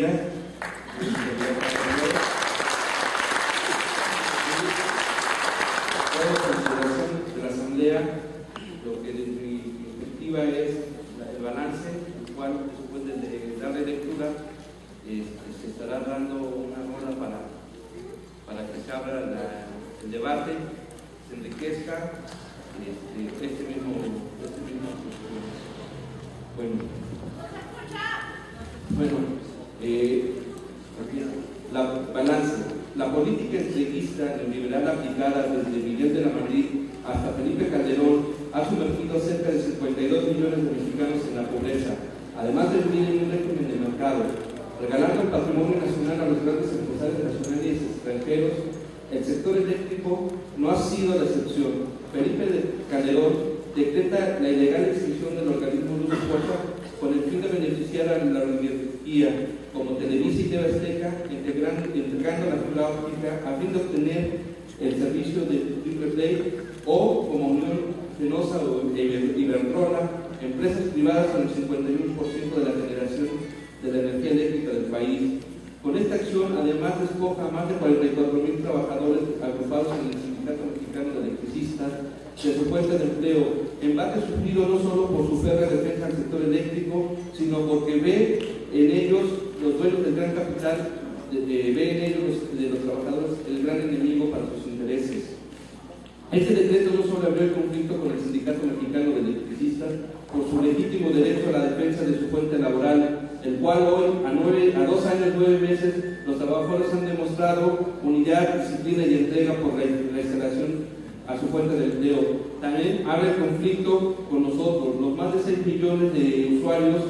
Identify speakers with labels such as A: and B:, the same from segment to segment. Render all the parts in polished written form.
A: día. La consideración de la Asamblea, lo que desde mi perspectiva es el balance, el cual después de darle lectura se estará dando una ronda para que se abra el debate, se enriquezca este mismo balance. La política entreguista neoliberal aplicada desde Miguel de la Madrid hasta Felipe Calderón ha sumergido a cerca de 52 millones de mexicanos en la pobreza, además de vivir en un régimen de mercado, regalando el patrimonio nacional a los grandes empresarios nacionales y extranjeros. El sector eléctrico no ha sido la excepción. Felipe Calderón decreta la ilegal extinción del organismo Luz y Fuerza con el fin de beneficiar a la oligarquía como Televisa y TV Azteca, entregando la fibra óptica a fin de obtener el servicio de Triple Play, o como Unión Fenosa o Iberdrola, empresas privadas con el 51% de la generación de la energía eléctrica del país. Con esta acción, además, despoja a más de 44,000 trabajadores agrupados en el Sindicato Mexicano de Electricistas de su fuente de empleo, embate sufrido no solo por su férrea defensa del sector eléctrico, sino porque ve en ellos, los dueños del gran capital, ve en ellos de los trabajadores el gran enemigo para sus intereses. Este decreto no solo abrió el conflicto con el Sindicato Mexicano de Electricistas por su legítimo derecho a la defensa de su fuente laboral, el cual hoy, a 2 años 9 meses, los trabajadores han demostrado unidad, disciplina y entrega por la instalación a su fuente de empleo. También abre el conflicto con nosotros, los más de 6 millones de usuarios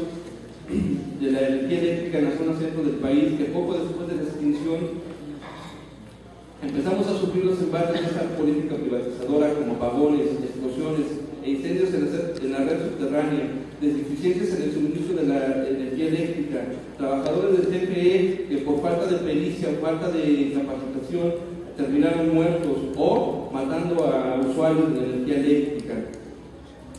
A: de la energía eléctrica en la zona centro del país, que poco después de la extinción empezamos a sufrir los embates de esta política privatizadora, como apagones, explosiones e incendios en la red subterránea, deficiencias en el suministro de la energía eléctrica, trabajadores del CFE que por falta de pericia o falta de capacitación terminaron muertos o matando a usuarios de la energía eléctrica.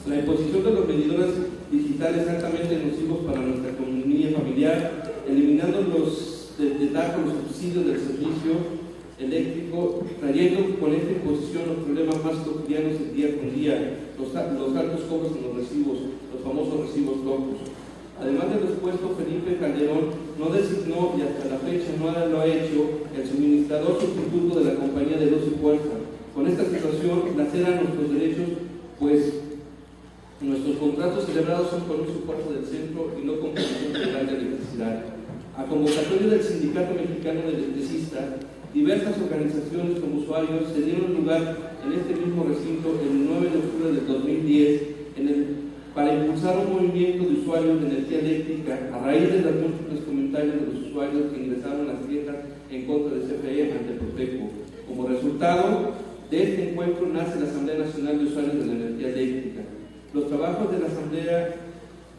A: La imposición de los medidores digitales altamente nocivos para nuestra economía familiar, eliminando de tajo los subsidios del servicio eléctrico, trayendo con esta imposición los problemas más cotidianos del día con día, los altos cobros en los recibos, los famosos recibos locos. Además de lo expuesto, Felipe Calderón no designó, y hasta la fecha no lo ha hecho, el suministrador sustituto de la compañía de Luz y Fuerza. Con esta situación laceran nuestros derechos, pues nuestros contratos celebrados son con un soporte del centro y no con Comisión Federal de Electricidad. A convocatoria del Sindicato Mexicano de Electricistas, diversas organizaciones como usuarios se dieron lugar en este mismo recinto el 9 de octubre del 2010 para impulsar un movimiento de usuarios de energía eléctrica a raíz de los múltiples comentarios de los usuarios que ingresaron a las quejas en contra de CFE ante Profeco. Como resultado de este encuentro nace la Asamblea Nacional de Usuarios de la Energía Eléctrica. Los trabajos de la Asamblea,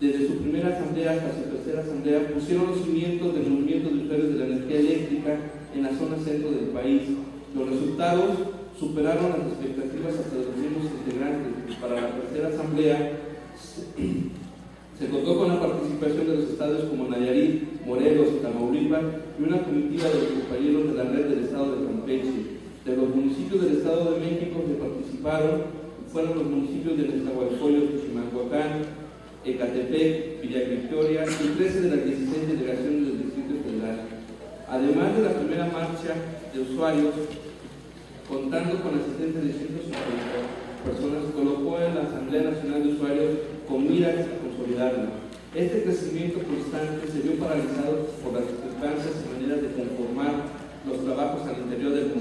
A: desde su primera asamblea hasta su tercera asamblea, pusieron los cimientos del movimiento de usuarios de la energía eléctrica en la zona centro del país. Los resultados superaron las expectativas hasta de los mismos integrantes. Para la tercera asamblea se contó con la participación de los estados como Nayarit, Morelos, Tamaulipas y una comitiva de los compañeros de la red del estado de Campeche. De los municipios del estado de México que participaron fueron los municipios de Nezahualcóyotl, Chimalhuacán, Ecatepec, Villa Victoria y 13 de las 16 delegaciones del Distrito Federal. Además de la primera marcha de usuarios, contando con asistencia de 150 personas, colocó en la Asamblea Nacional de Usuarios con miras a consolidarla. Este crecimiento constante se vio paralizado por las circunstancias y maneras de conformar los trabajos al interior del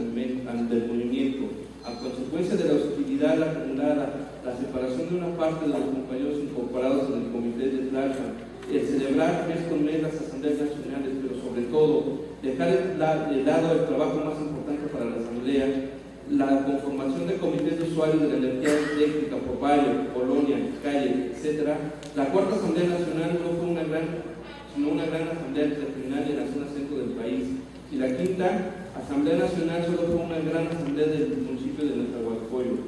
A: movimiento. A consecuencia de la hostilidad acumulada, la separación de una parte de los compañeros incorporados en el comité de Tlalpan, el celebrar mes con mes las asambleas nacionales, pero sobre todo dejar de lado el trabajo más importante para la asamblea, la conformación de comités de usuarios de la energía eléctrica por barrio, colonia, calle, etc. La cuarta asamblea nacional no fue sino una gran asamblea regional en la zona centro del país, y la quinta asamblea nacional solo fue una gran asamblea del municipio de Nezahualcóyotl.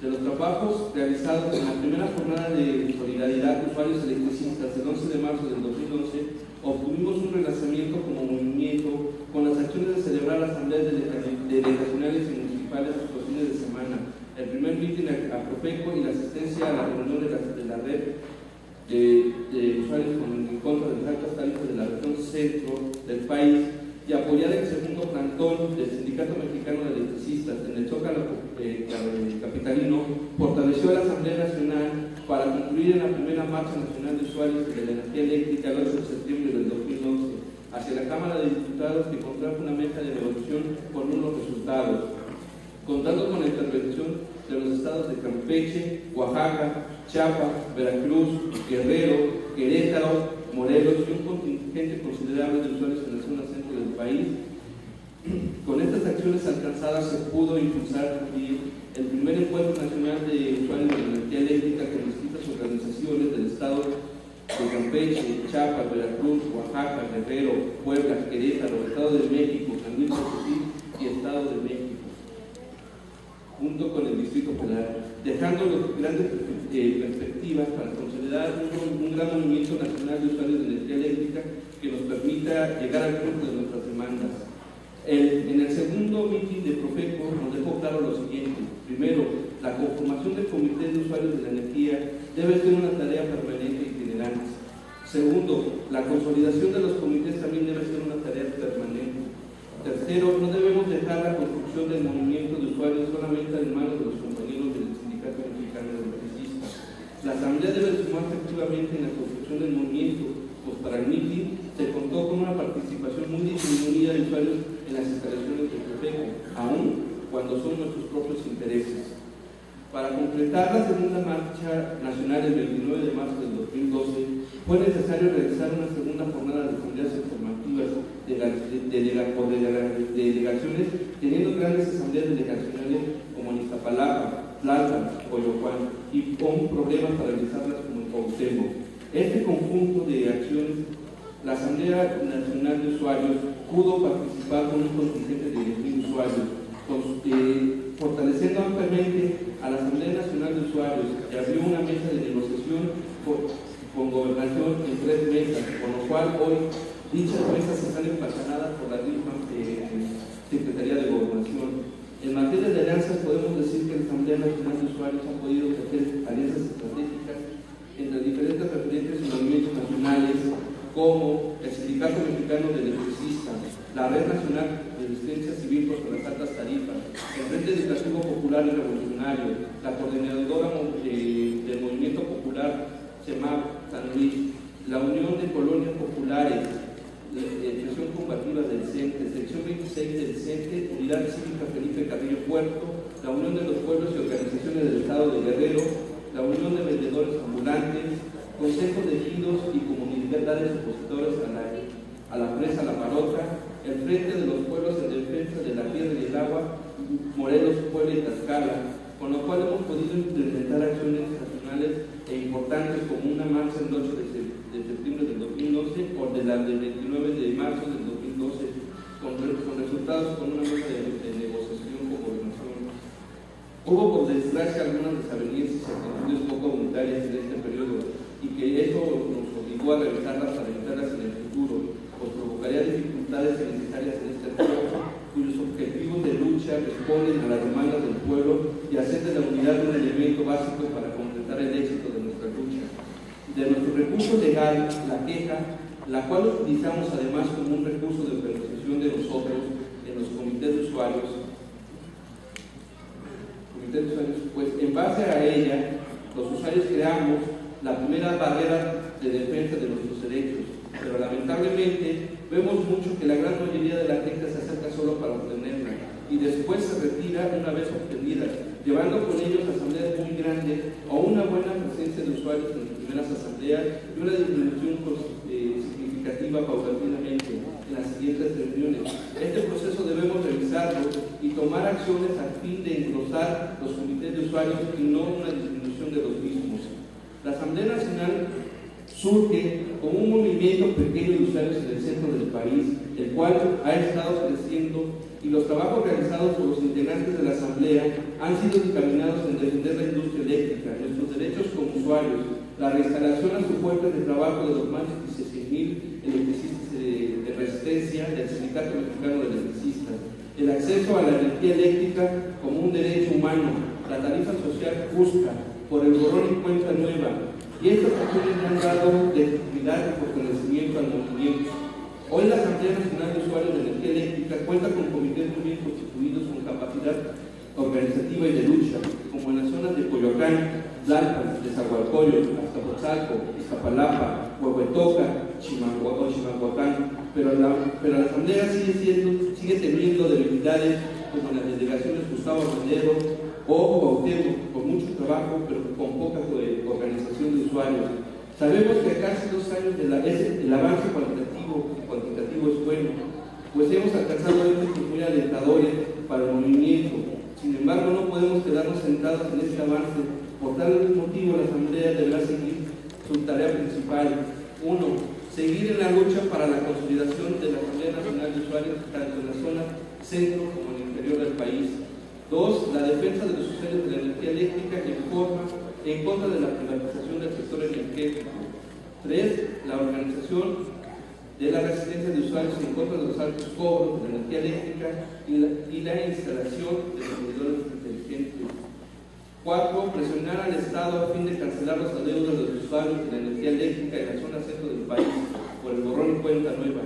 A: De los trabajos realizados en la primera jornada de solidaridad de usuarios electricistas el 11 de marzo del 2011, obtuvimos un relanzamiento como movimiento con las acciones de celebrar asambleas delegacionales y municipales los fines de semana, el primer mitin a Profeco y la asistencia a la reunión de la red de usuarios en contra de las altas tarifas de la región centro del país, y apoyar el segundo plantón del Sindicato Mexicano de Electricistas en el Zócalo capitalino, fortaleció a la Asamblea Nacional para concluir en la primera marcha nacional de usuarios de la energía eléctrica el 8 de septiembre del 2011 hacia la Cámara de Diputados, que contrajo una mesa de negociación con unos resultados, contando con la intervención de los estados de Campeche, Oaxaca, Chiapas, Veracruz, Guerrero, Querétaro, Morelos y un contingente considerable de usuarios en la zona centro del país. Con estas acciones alcanzadas se pudo impulsar el primer encuentro nacional de usuarios de energía eléctrica con distintas organizaciones del estado de Campeche, Chiapas, Veracruz, Oaxaca, Guerrero, Puebla, Querétaro, Estado de México, San Luis Potosí y Estado de México, junto con el Distrito Federal, dejando grandes perspectivas para consolidar un gran movimiento nacional de usuarios de energía eléctrica que nos permita llegar al punto de nuestras demandas. En el segundo mitin de Profeco nos dejó claro lo siguiente. Primero, la conformación del comité de usuarios de la energía debe ser una tarea permanente e itinerante. Segundo, la consolidación de los comités también debe ser una tarea permanente. Tercero, no debemos dejar la construcción del movimiento de usuarios solamente en manos de los compañeros del Sindicato Mexicano de Electricistas. La Asamblea debe sumarse activamente en la construcción del movimiento, pues para el mitin se contó con una participación muy disminuida de usuarios en las instalaciones de Profeco, aún cuando son nuestros propios intereses. Para completar la segunda marcha nacional el 29 de marzo del 2012, fue necesario realizar una segunda jornada de asambleas informativas de delegaciones, teniendo grandes asambleas delegacionales como en Iztapalapa, Plaza, Coyoacán, y con problemas para realizarlas como en Cuauhtémoc. Este conjunto de acciones, la Asamblea Nacional de Usuarios pudo participar con un contingente de 10.000 usuarios, fortaleciendo ampliamente a la Asamblea Nacional de Usuarios, que abrió una mesa de negociación con gobernación en 3 mesas, con lo cual hoy dichas mesas están empatanadas por la misma Secretaría de Gobernación. En materia de alianzas podemos decir que la Asamblea Nacional de Usuarios ha podido hacer alianzas estratégicas entre diferentes referentes y movimientos nacionales, como el Sindicato Mexicano de Electricistas, la Red Nacional de Resistencia Civil contra las Altas Tarifas, el Frente Educativo Popular y Revolucionario, la Coordinadora del Movimiento Popular CEMAP San Luis, la Unión de Colonias Populares, la Expresión Combativa del CENTE, Sección 26 del CENTE, Unidad Cívica Felipe Carrillo Puerto, la Unión de los Pueblos y Organizaciones del Estado de Guerrero, la Unión de Vendedores Ambulantes, Consejo de Ejidos y comunidades opositores a la presa La Parota, el Frente de los Pueblos en Defensa de la Tierra y el Agua, Morelos, Puebla y Tlaxcala, con lo cual hemos podido implementar acciones nacionales e importantes como una marcha el 8 de septiembre del 2012 o de la del 29 de marzo del 2012, con resultados con una mesa de negociación con gobernación. Hubo, por desgracia, algunas desavenencias y actitudes poco voluntarias en este periodo, y que eso nos obligó a revisarlas para evitarlas en el futuro, pues provocaría dificultades innecesarias en este tiempo, cuyos objetivos de lucha responden a las demandas del pueblo y hacer de la unidad un elemento básico para completar el éxito de nuestra lucha. De nuestro recurso legal, la queja, la cual utilizamos además como un recurso de organización de nosotros en los comités de usuarios, pues en base a ella, los usuarios creamos la primera barrera de defensa de nuestros derechos, pero lamentablemente vemos mucho que la gran mayoría de la gente se acerca solo para obtenerla y después se retira una vez obtenida, llevando con ellos asambleas muy grandes o una buena presencia de usuarios en las primeras asambleas y una disminución significativa paulatinamente en las siguientes reuniones. Este proceso debemos revisarlo y tomar acciones a fin de engrosar los comités de usuarios y no una disminución de los mismos. La Asamblea Nacional surge como un movimiento pequeño de usuarios en el centro del país, el cual ha estado creciendo, y los trabajos realizados por los integrantes de la Asamblea han sido encaminados en defender la industria eléctrica, nuestros derechos como usuarios, la reinstalación a su fuente de trabajo de los más de 16.000 electricistas del Sindicato Mexicano de Electricistas, el acceso a la energía eléctrica como un derecho humano, la tarifa social justa, por el borrón y cuenta nueva, y estas acciones han dado legitimidad y fortalecimiento al movimiento. Hoy la Asamblea Nacional de Usuarios de Energía Eléctrica cuenta con comités muy bien constituidos con capacidad organizativa y de lucha, como en las zonas de Coyoacán, Tlalpan, Nezahualcóyotl, Azcapotzalco, Iztapalapa, Huehuetoca, Chimalhuacán, pero la Asamblea sigue teniendo debilidades como en las delegaciones Gustavo Amadero o Cuauhtémoc, con mucho trabajo pero con poca organización de usuarios. Sabemos que a casi 2 años el avance cuantitativo es bueno, pues hemos alcanzado éxitos muy alentadores para el movimiento. Sin embargo, no podemos quedarnos sentados en este avance. Por tal motivo, la Asamblea deberá seguir su tarea principal. 1. Seguir en la lucha para la consolidación de la Asamblea Nacional de Usuarios, tanto en la zona centro como en el interior del país. 2. La defensa de los usuarios de la energía eléctrica en contra de la privatización del sector energético. 3. La organización de la resistencia de usuarios en contra de los altos cobros de la energía eléctrica y la instalación de los medidores inteligentes. 4. Presionar al Estado a fin de cancelar los adeudos de los usuarios de la energía eléctrica en la zona centro del país por el borrón y cuenta nueva.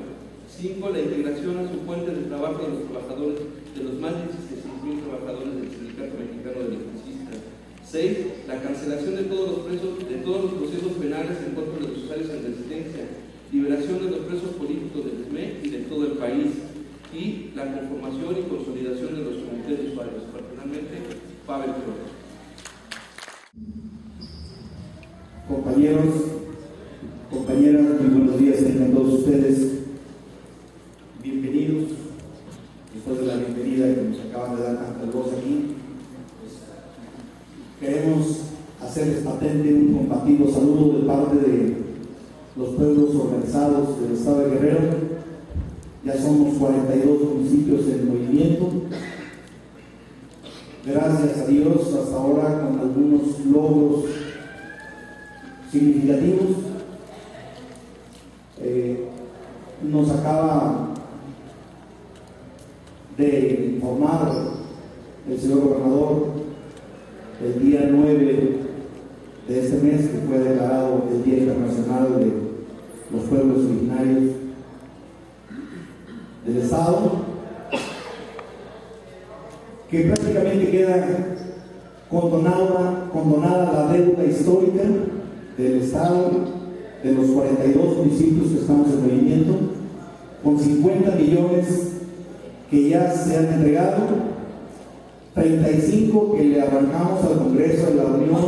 A: 5. La integración a su fuente de trabajo de los trabajadores, de los más de 16,000 trabajadores del Sindicato Mexicano de Electricistas. 6. La cancelación de todos los procesos penales en contra de los usuarios en resistencia, liberación de los presos políticos del SME y de todo el país, y la conformación y consolidación de los comités de usuarios. Personalmente, Pavel Flores.
B: Compañeros, compañeras, muy buenos días tengan todos ustedes. Bienvenidos. Después de la bienvenida que nos acaban de dar tanta voz aquí, queremos hacerles patente un compasivo saludo de parte de los pueblos organizados del estado de Guerrero. Ya somos 42 municipios en movimiento. Gracias a Dios, hasta ahora con algunos logros significativos. Nos acaba de informar el señor gobernador el día 9 de este mes, que fue declarado el Día Internacional de los Pueblos Originarios del Estado, que prácticamente queda condonada la deuda histórica del Estado, de los 42 municipios que estamos en movimiento, con 50 millones que ya se han entregado, 35 que le arrancamos al Congreso de la Unión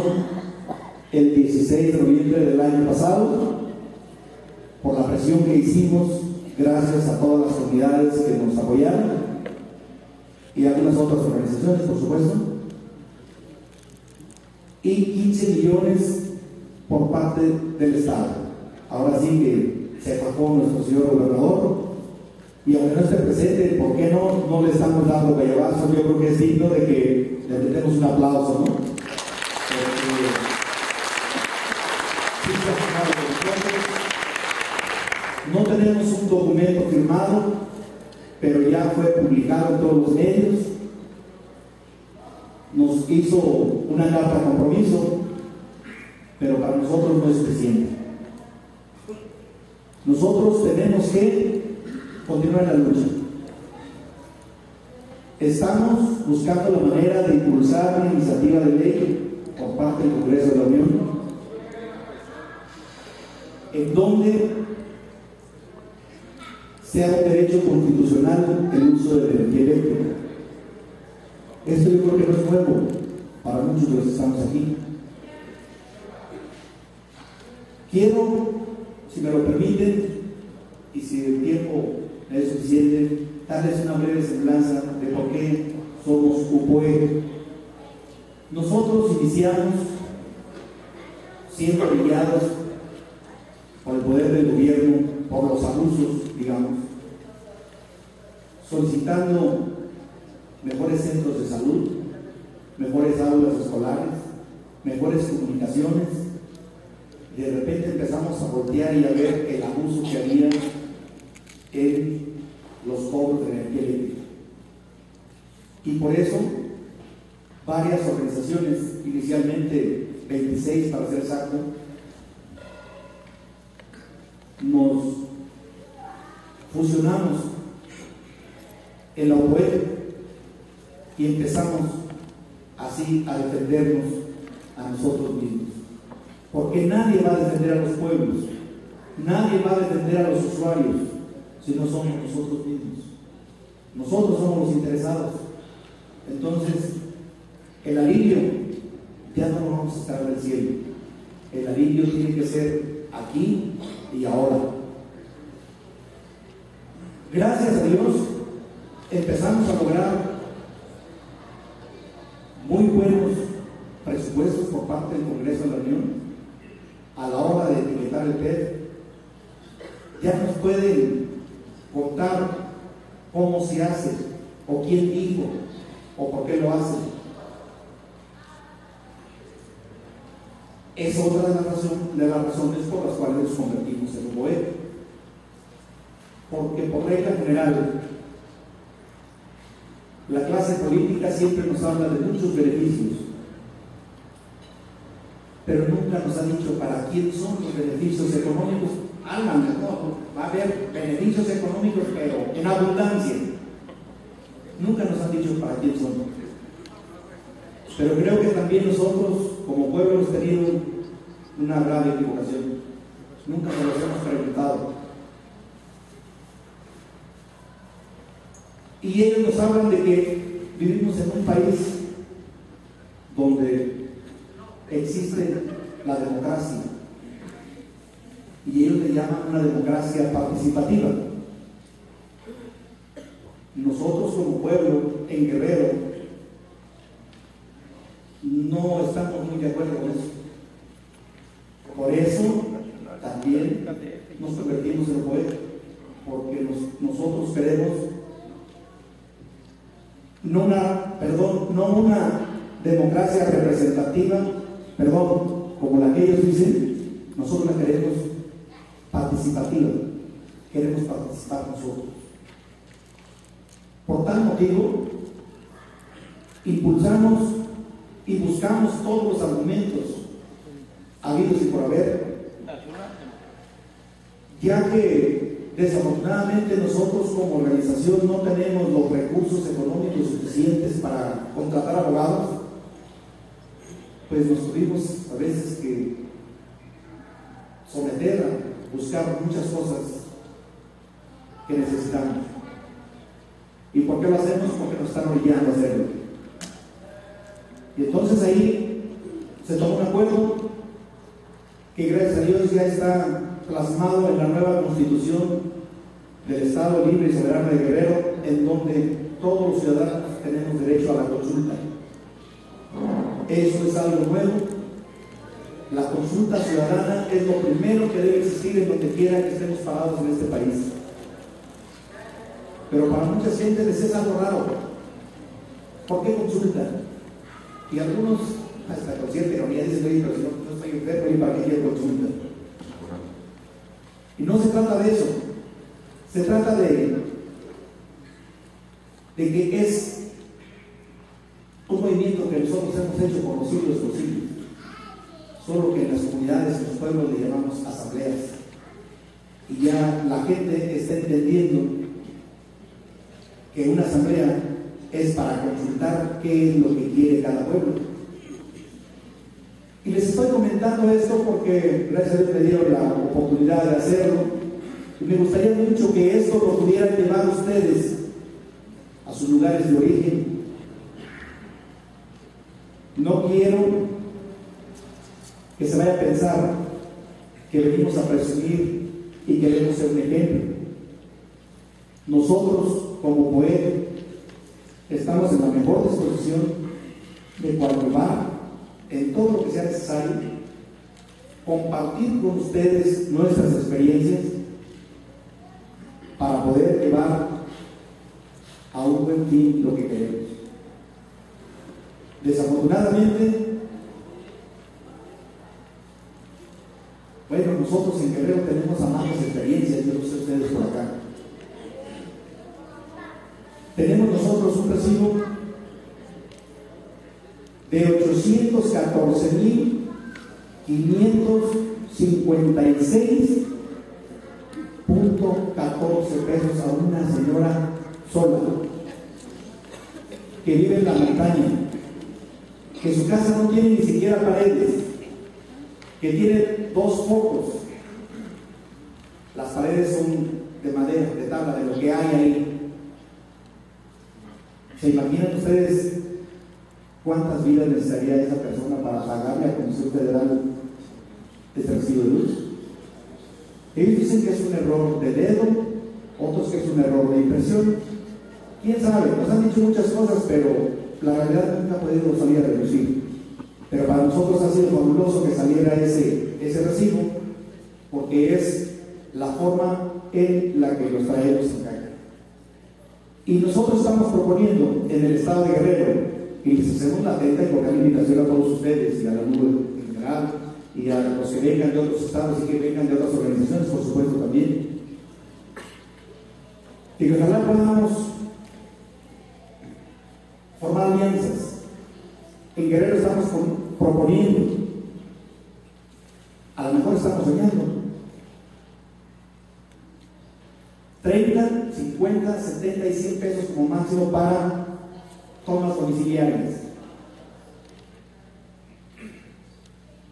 B: el 16 de noviembre del año pasado, por la presión que hicimos, gracias a todas las comunidades que nos apoyaron y algunas otras organizaciones, por supuesto, y 15 millones por parte del Estado. Ahora sí que se fajó nuestro señor gobernador, y aunque no esté presente, ¿por qué no le estamos dando gallabazos? Yo creo que es digno de que le demos un aplauso, ¿no? Porque sí se ha fijado con nosotros. No tenemos un documento firmado, pero ya fue publicado en todos los medios. Nos hizo una carta de compromiso, pero para nosotros no es suficiente. Nosotros tenemos que continuar la lucha. Estamos buscando la manera de impulsar una iniciativa de ley por parte del Congreso de la Unión, en donde sea un derecho constitucional el uso de la energía eléctrica. Esto yo creo que no es nuevo para muchos de los que estamos aquí. Quiero, si me lo permiten, y si el tiempo es suficiente, darles una breve semblanza de por qué somos UPOE. Nosotros iniciamos siendo brillados por el poder del gobierno, por los abusos, digamos, solicitando mejores centros de salud, mejores aulas escolares, mejores comunicaciones, y de repente empezamos a voltear y a ver el abuso que había en los cobros de energía eléctrica. Y por eso, varias organizaciones, inicialmente 26 para ser exacto, nos fusionamos en la OPOET y empezamos así a defendernos a nosotros mismos. Porque nadie va a defender a los pueblos, nadie va a defender a los usuarios si no somos nosotros mismos. Nosotros somos los interesados. Entonces, el alivio ya no lo vamos a esperar del cielo. El alivio tiene que ser aquí y ahora. Gracias a Dios, empezamos a lograr muy buenos presupuestos por parte del Congreso de la Unión. A la hora de etiquetar el PET, ya nos pueden contar cómo se hace, o quién dijo, o por qué lo hace. Es otra de las razones por las cuales nos convertimos en OPOET. Porque por regla general, la clase política siempre nos habla de muchos beneficios, pero nunca nos ha dicho para quién son los beneficios económicos. No, va a haber beneficios económicos, pero en abundancia. Nunca nos han dicho para quién son. Pero creo que también nosotros, como pueblo, hemos tenido una grave equivocación. Nunca nos los hemos preguntado. Y ellos nos hablan de que vivimos en un país donde existe la democracia, y ellos le llaman una democracia participativa. Nosotros como pueblo en Guerrero no estamos muy de acuerdo con eso. Por eso también nos convertimos en OPOET, porque nosotros queremos no una democracia representativa, como la que ellos dicen. Nosotros la queremos participativa, queremos participar nosotros. Por tal motivo, impulsamos y buscamos todos los argumentos habidos y por haber, ya que desafortunadamente nosotros como organización no tenemos los recursos económicos suficientes para contratar abogados. Pues nos tuvimos a veces que someter a buscar muchas cosas que necesitamos. ¿Y por qué lo hacemos? Porque nos están obligando a hacerlo. Y entonces ahí se tomó un acuerdo que gracias a Dios ya está plasmado en la nueva Constitución del Estado Libre y Soberano de Guerrero, en donde todos los ciudadanos tenemos derecho a la consulta. Eso es algo nuevo. La consulta ciudadana es lo primero que debe existir en donde quiera que estemos parados en este país. Pero para mucha gente les es algo raro. ¿Por qué consulta? Y algunos, hasta con cierta ironía, dicen: oye, pero si no estoy enfermo, ¿y para qué quiero consulta? Y no se trata de eso. Se trata de que es un movimiento que nosotros hemos hecho por los siglos, solo que en las comunidades, en los pueblos, le llamamos asambleas. Y ya la gente está entendiendo que una asamblea es para consultar qué es lo que quiere cada pueblo. Y les estoy comentando esto porque gracias a Dios me dieron la oportunidad de hacerlo, y me gustaría mucho que esto lo pudieran llevar ustedes a sus lugares de origen. No quiero que se vaya a pensar que venimos a presumir y queremos ser un ejemplo. Nosotros, como OPOET, estamos en la mejor disposición de coadyuvar en todo lo que sea necesario, compartir con ustedes nuestras experiencias para poder llevar a un buen fin lo que queremos. Desafortunadamente, bueno, nosotros en Guerrero tenemos amargas experiencias, yo no sé ustedes por acá. nosotros un recibo de 814,556.14 pesos a una señora sola que vive en la montaña, que su casa no tiene ni siquiera paredes, que tiene 2 focos. Las paredes son de madera, de tabla, de lo que hay ahí. ¿Se imaginan ustedes cuántas vidas necesitaría esa persona para pagarle a la Comisión Federal este recibo de luz? Ellos dicen que es un error de dedo, otros que es un error de impresión. ¿Quién sabe? Nos han dicho muchas cosas, pero la realidad nunca ha podido salir a reducir. Pero para nosotros ha sido fabuloso que saliera ese recibo, porque es la forma en la que los traemos acá. Y nosotros estamos proponiendo en el estado de Guerrero, y les hacemos la atenta y cordial invitación a todos ustedes y a la nube en general, y a los que vengan de otros estados y que vengan de otras organizaciones, por supuesto también, y que ojalá podamos formar alianzas. En Guerrero estamos proponiendo, a lo mejor estamos soñando, 30, 50, 70 y 100 pesos como máximo para tomas domiciliarias.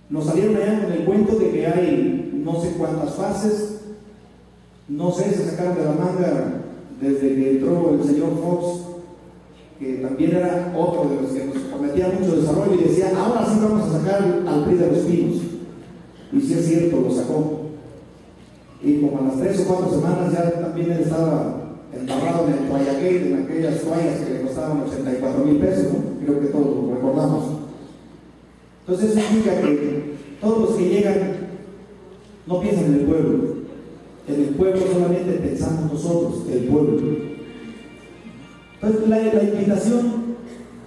B: Nos salieron allá con el cuento de que hay no sé cuántas fases, no sé, se sacaron de la manga desde que entró el señor Fox, que también era otro de los que nos prometía mucho desarrollo, y decía, ahora sí vamos a sacar al PRI de los Pinos. Y sí es cierto, lo sacó. Y como a las 3 o 4 semanas ya también él estaba embarrado en el toallagate, en aquellas toallas que le costaban 84,000 pesos, ¿no? Creo que todos lo recordamos. Entonces eso significa que todos los que llegan no piensan en el pueblo. En el pueblo solamente pensamos nosotros, el pueblo. Entonces la invitación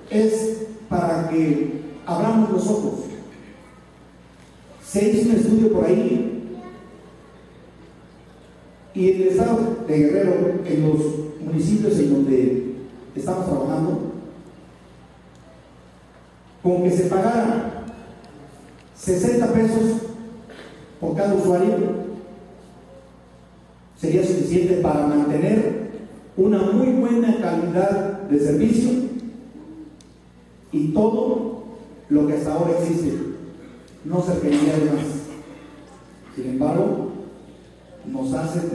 B: es para que abramos los ojos. Se hizo un estudio por ahí, y en el estado de Guerrero, en los municipios en donde estamos trabajando, con que se pagara 60 pesos por cada usuario, sería suficiente para mantener una muy buena calidad de servicio y todo lo que hasta ahora existe. No se requeriría de más. Sin embargo, nos hacen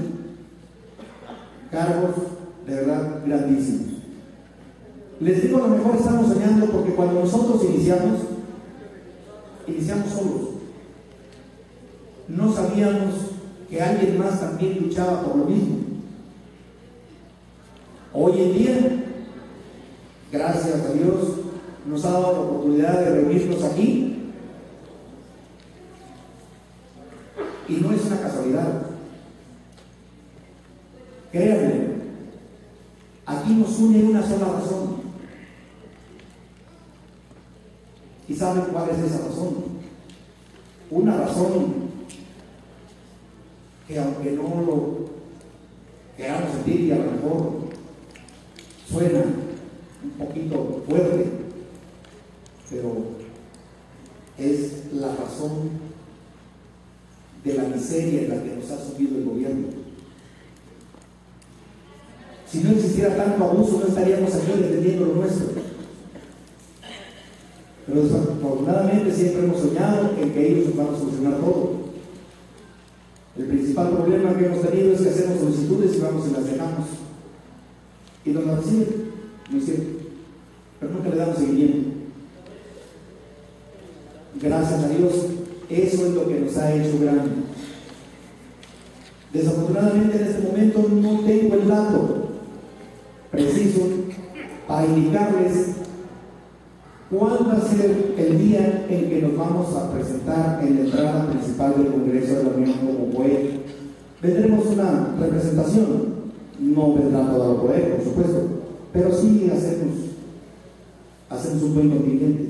B: cargos de verdad grandísimos. Les digo, a lo mejor estamos soñando porque cuando nosotros iniciamos solos. No sabíamos que alguien más también luchaba por lo mismo. Hoy en día, gracias a Dios, nos ha dado la oportunidad de reunirnos aquí, y no es una casualidad. Créanme, aquí nos une una sola razón. ¿Y saben cuál es esa razón? Una razón que, aunque no lo queramos sentir, y a lo mejor suena un poquito fuerte, pero es la razón de la miseria en la que nos ha subido el gobierno. Si no existiera tanto abuso, no estaríamos aquí defendiendo lo nuestro. Pero desafortunadamente siempre hemos soñado en que ellos nos van a solucionar todo. El principal problema que hemos tenido es que hacemos solicitudes y vamos y las dejamos. Y nos las reciben, ¿no es cierto? Pero nunca le damos seguimiento. Gracias a Dios, eso es lo que nos ha hecho grande. Desafortunadamente en este momento no tengo el dato preciso para indicarles cuál va a ser el día en que nos vamos a presentar en la entrada principal del Congreso de la Unión como COE. Vendremos una representación, no vendrá toda la COE, por supuesto, pero sí hacemos un buen contingente.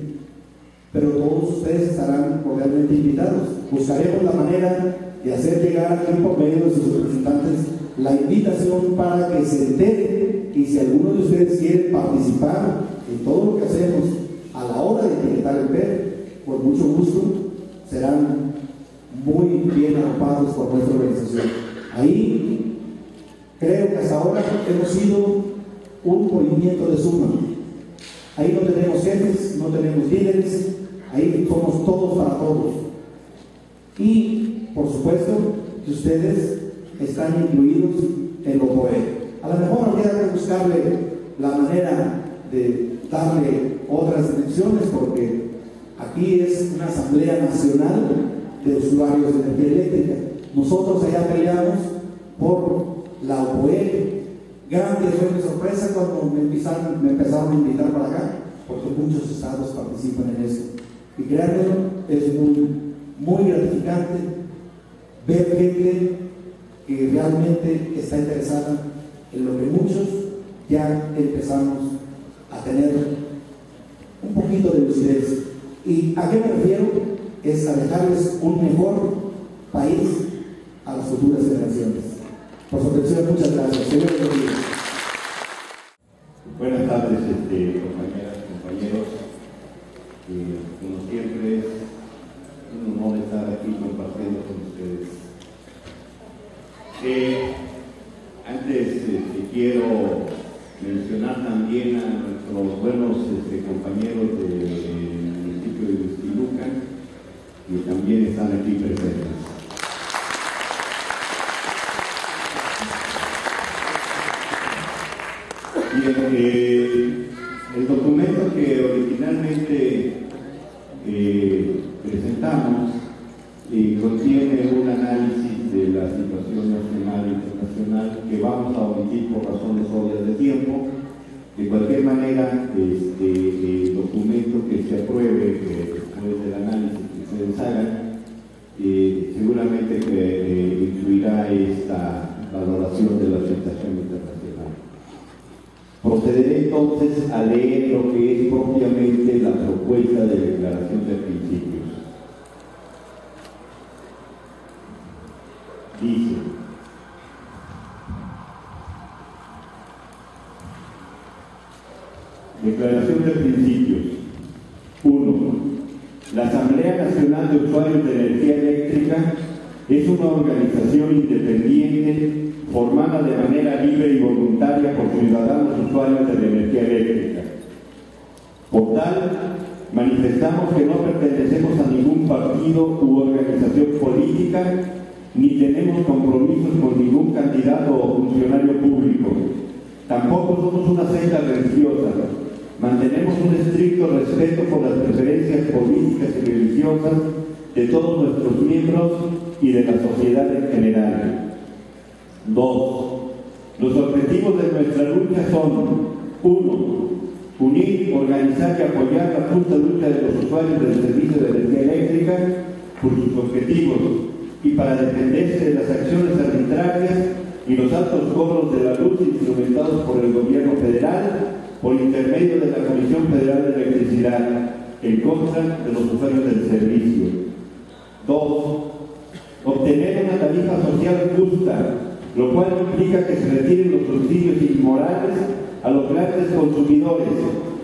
B: Pero todos ustedes estarán cordialmente invitados. Buscaremos la manera de hacer llegar aquí por medio de sus representantes la invitación para que se enteren y si alguno de ustedes quiere participar en todo lo que hacemos a la hora de etiquetar el PET, con mucho gusto, serán muy bien arropados por nuestra organización. Ahí creo que hasta ahora hemos sido un movimiento de suma. Ahí no tenemos jefes, no tenemos líderes, ahí somos todos para todos. Y, por supuesto, que ustedes están incluidos en lo POE. A lo mejor habría que buscarle la manera de darle otras dimensiones, porque aquí es una asamblea nacional de usuarios de energía eléctrica. Nosotros allá peleamos por la OPOE. Grande fue mi sorpresa cuando me empezaron a invitar para acá, porque muchos estados participan en esto. Y créanme, es muy gratificante ver gente que realmente está interesada en lo que muchos ya empezamos a tener un poquito de lucidez. ¿Y a qué me refiero? Es a dejarles un mejor país a las futuras generaciones. Por su atención, muchas gracias. Señor Rodríguez.
C: Buenas tardes, compañeras, compañeros. Como siempre, es un honor estar aquí compartiendo con ustedes. Antes quiero mencionar también a nuestros buenos compañeros del municipio de Huixquilucan, que también están aquí presentes. El documento que originalmente presentamos contiene un análisis de la situación nacional e internacional que vamos a omitir por razones obvias de tiempo. De cualquier manera, el documento que se apruebe después del análisis que ustedes hagan seguramente incluirá esta valoración de la situación internacional. Procederé entonces a leer lo que es propiamente la propuesta de declaración de principios. Dice: declaración de principios. 1. La Asamblea Nacional de Usuarios de Energía Eléctrica es una organización independiente formada de manera libre y voluntaria por ciudadanos usuarios de la energía eléctrica. Por tal, manifestamos que no pertenecemos a ningún partido u organización política, ni tenemos compromisos con ningún candidato o funcionario público. Tampoco somos una secta religiosa. Mantenemos un estricto respeto por las preferencias políticas y religiosas de todos nuestros miembros y de la sociedad en general. 2. Los objetivos de nuestra lucha son: 1. Unir, organizar y apoyar la justa lucha de los usuarios del servicio de energía eléctrica por sus objetivos y para defenderse de las acciones arbitrarias y los altos cobros de la luz instrumentados por el gobierno federal por intermedio de la Comisión Federal de Electricidad en contra de los usuarios del servicio. 2. Obtener una tarifa social justa, lo cual implica que se retiren los subsidios inmorales a los grandes consumidores,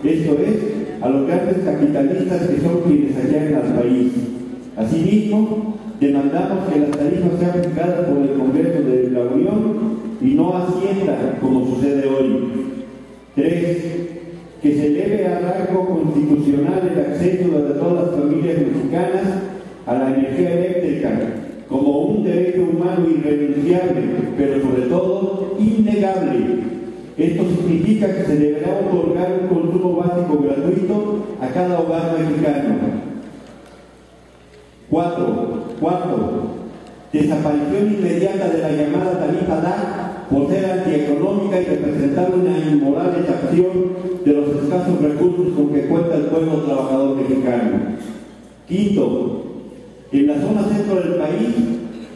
C: esto es, a los grandes capitalistas que son quienes hallan al país. Asimismo, demandamos que las tarifas sean fijadas por el Congreso de la Unión y no Hacienda, como sucede hoy. 3. Que se eleve a rango constitucional el acceso de todas las familias mexicanas a la energía eléctrica como un derecho humano irrenunciable, pero sobre todo innegable. Esto significa que se deberá otorgar un consumo básico gratuito a cada hogar mexicano. 4. Desaparición inmediata de la llamada tarifa DAC por ser antieconómica y representar una inmoral exacción de los escasos recursos con que cuenta el pueblo trabajador mexicano. 5. En la zona centro del país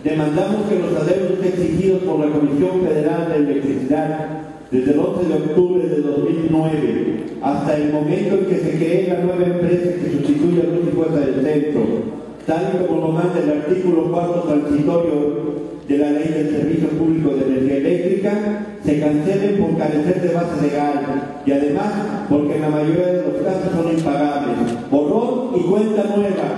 C: demandamos que los adeudos exigidos por la Comisión Federal de Electricidad desde el 11 de octubre de 2009 hasta el momento en que se cree la nueva empresa que sustituye a Luz y Fuerza del Centro, tal y como lo manda el artículo 4 transitorio de la Ley del Servicio Público de Energía Eléctrica, eléctrica se cancelen por carecer de base legal y además porque en la mayoría de los casos son impagables. Borrón y cuenta nueva.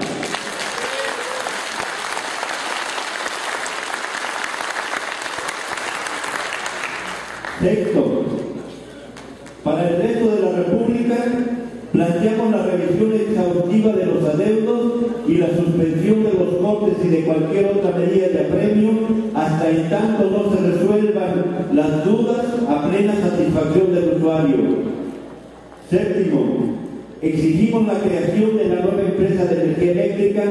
C: Sexto, para el resto de la República planteamos la revisión exhaustiva de los adeudos y la suspensión de los cortes y de cualquier otra medida de apremio hasta en tanto no se resuelvan las dudas a plena satisfacción del usuario. Séptimo, exigimos la creación de la nueva empresa de energía eléctrica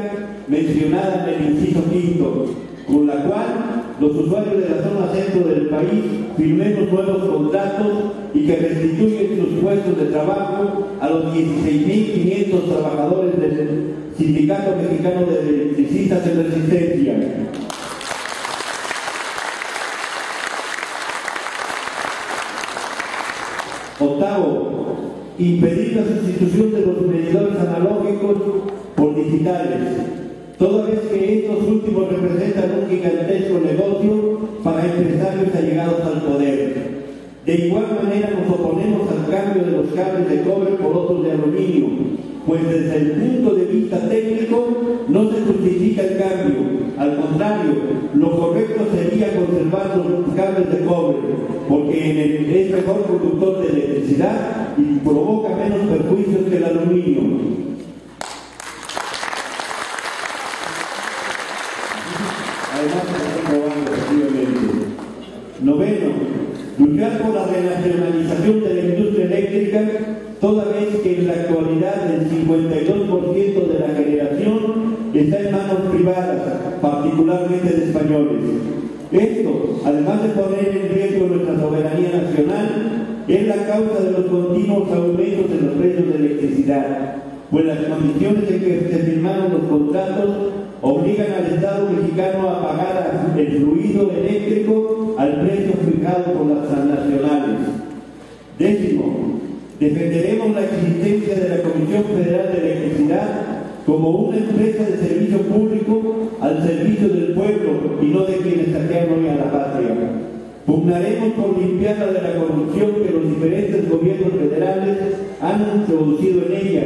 C: mencionada en el inciso quinto, con la cual los usuarios de la zona centro del país firmemos nuevos contratos y que restituyen sus puestos de trabajo a los 16.500 trabajadores del Sindicato Mexicano de Electricistas en Resistencia. Octavo, impedir la sustitución de los medidores analógicos por digitales, toda vez que estos últimos representan un gigantesco negocio para empresarios allegados al poder. De igual manera nos oponemos al cambio de los cables de cobre por otros de aluminio, pues desde el punto de vista técnico no se justifica el cambio. Al contrario, lo correcto sería conservar los cables de cobre, porque es mejor conductor de electricidad y provoca menos perjuicios que el aluminio. Además, se está probando efectivamente. Noveno, luchar por la renacionalización de la industria eléctrica, toda vez que en la actualidad el 52% de la generación está en manos privadas, particularmente de españoles. Esto, además de poner en riesgo nuestra soberanía nacional, es la causa de los continuos aumentos en los precios de electricidad, pues las condiciones en que se firmaron los contratos obligan al Estado mexicano a pagar el fluido eléctrico al precio fijado por las transnacionales. Décimo, defenderemos la existencia de la Comisión Federal de Electricidad como una empresa de servicio público al servicio del pueblo y no de quienes saquean hoy a la patria. Pugnaremos por limpiarla de la corrupción que los diferentes gobiernos federales han introducido en ella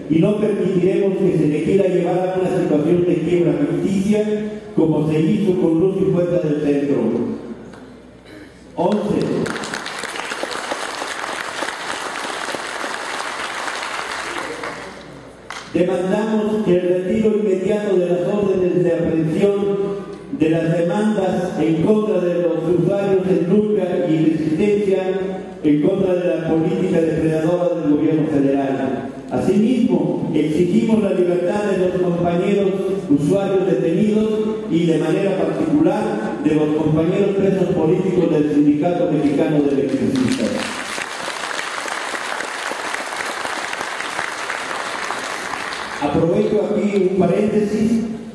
C: y no permitiremos que se le quiera llevar a una situación de quiebra ficticia como se hizo con Luz y Fuerza del Centro. 11. Demandamos el retiro inmediato de las órdenes de aprehensión de las demandas en contra de los usuarios en lucha y resistencia en contra de la política depredadora del gobierno federal. Asimismo, exigimos la libertad de los compañeros usuarios detenidos y de manera particular de los compañeros presos políticos del Sindicato Mexicano de Electricistas. Aprovecho aquí un paréntesis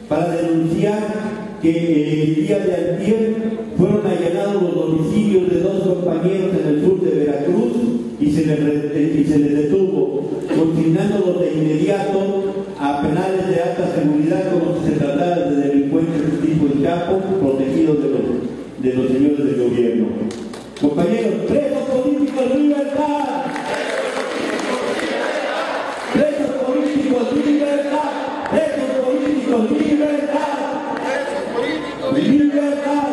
C: para denunciar que el día de ayer fueron allanados los domicilios de dos compañeros en el sur de Veracruz y se les detuvo, consignándolos de inmediato a penales de alta seguridad como si se tratara de delincuentes tipo de Chapo, protegidos de los señores del gobierno. Compañeros, presos políticos, libertad. Presos políticos, libertad. Presos políticos, libertad. Libertad.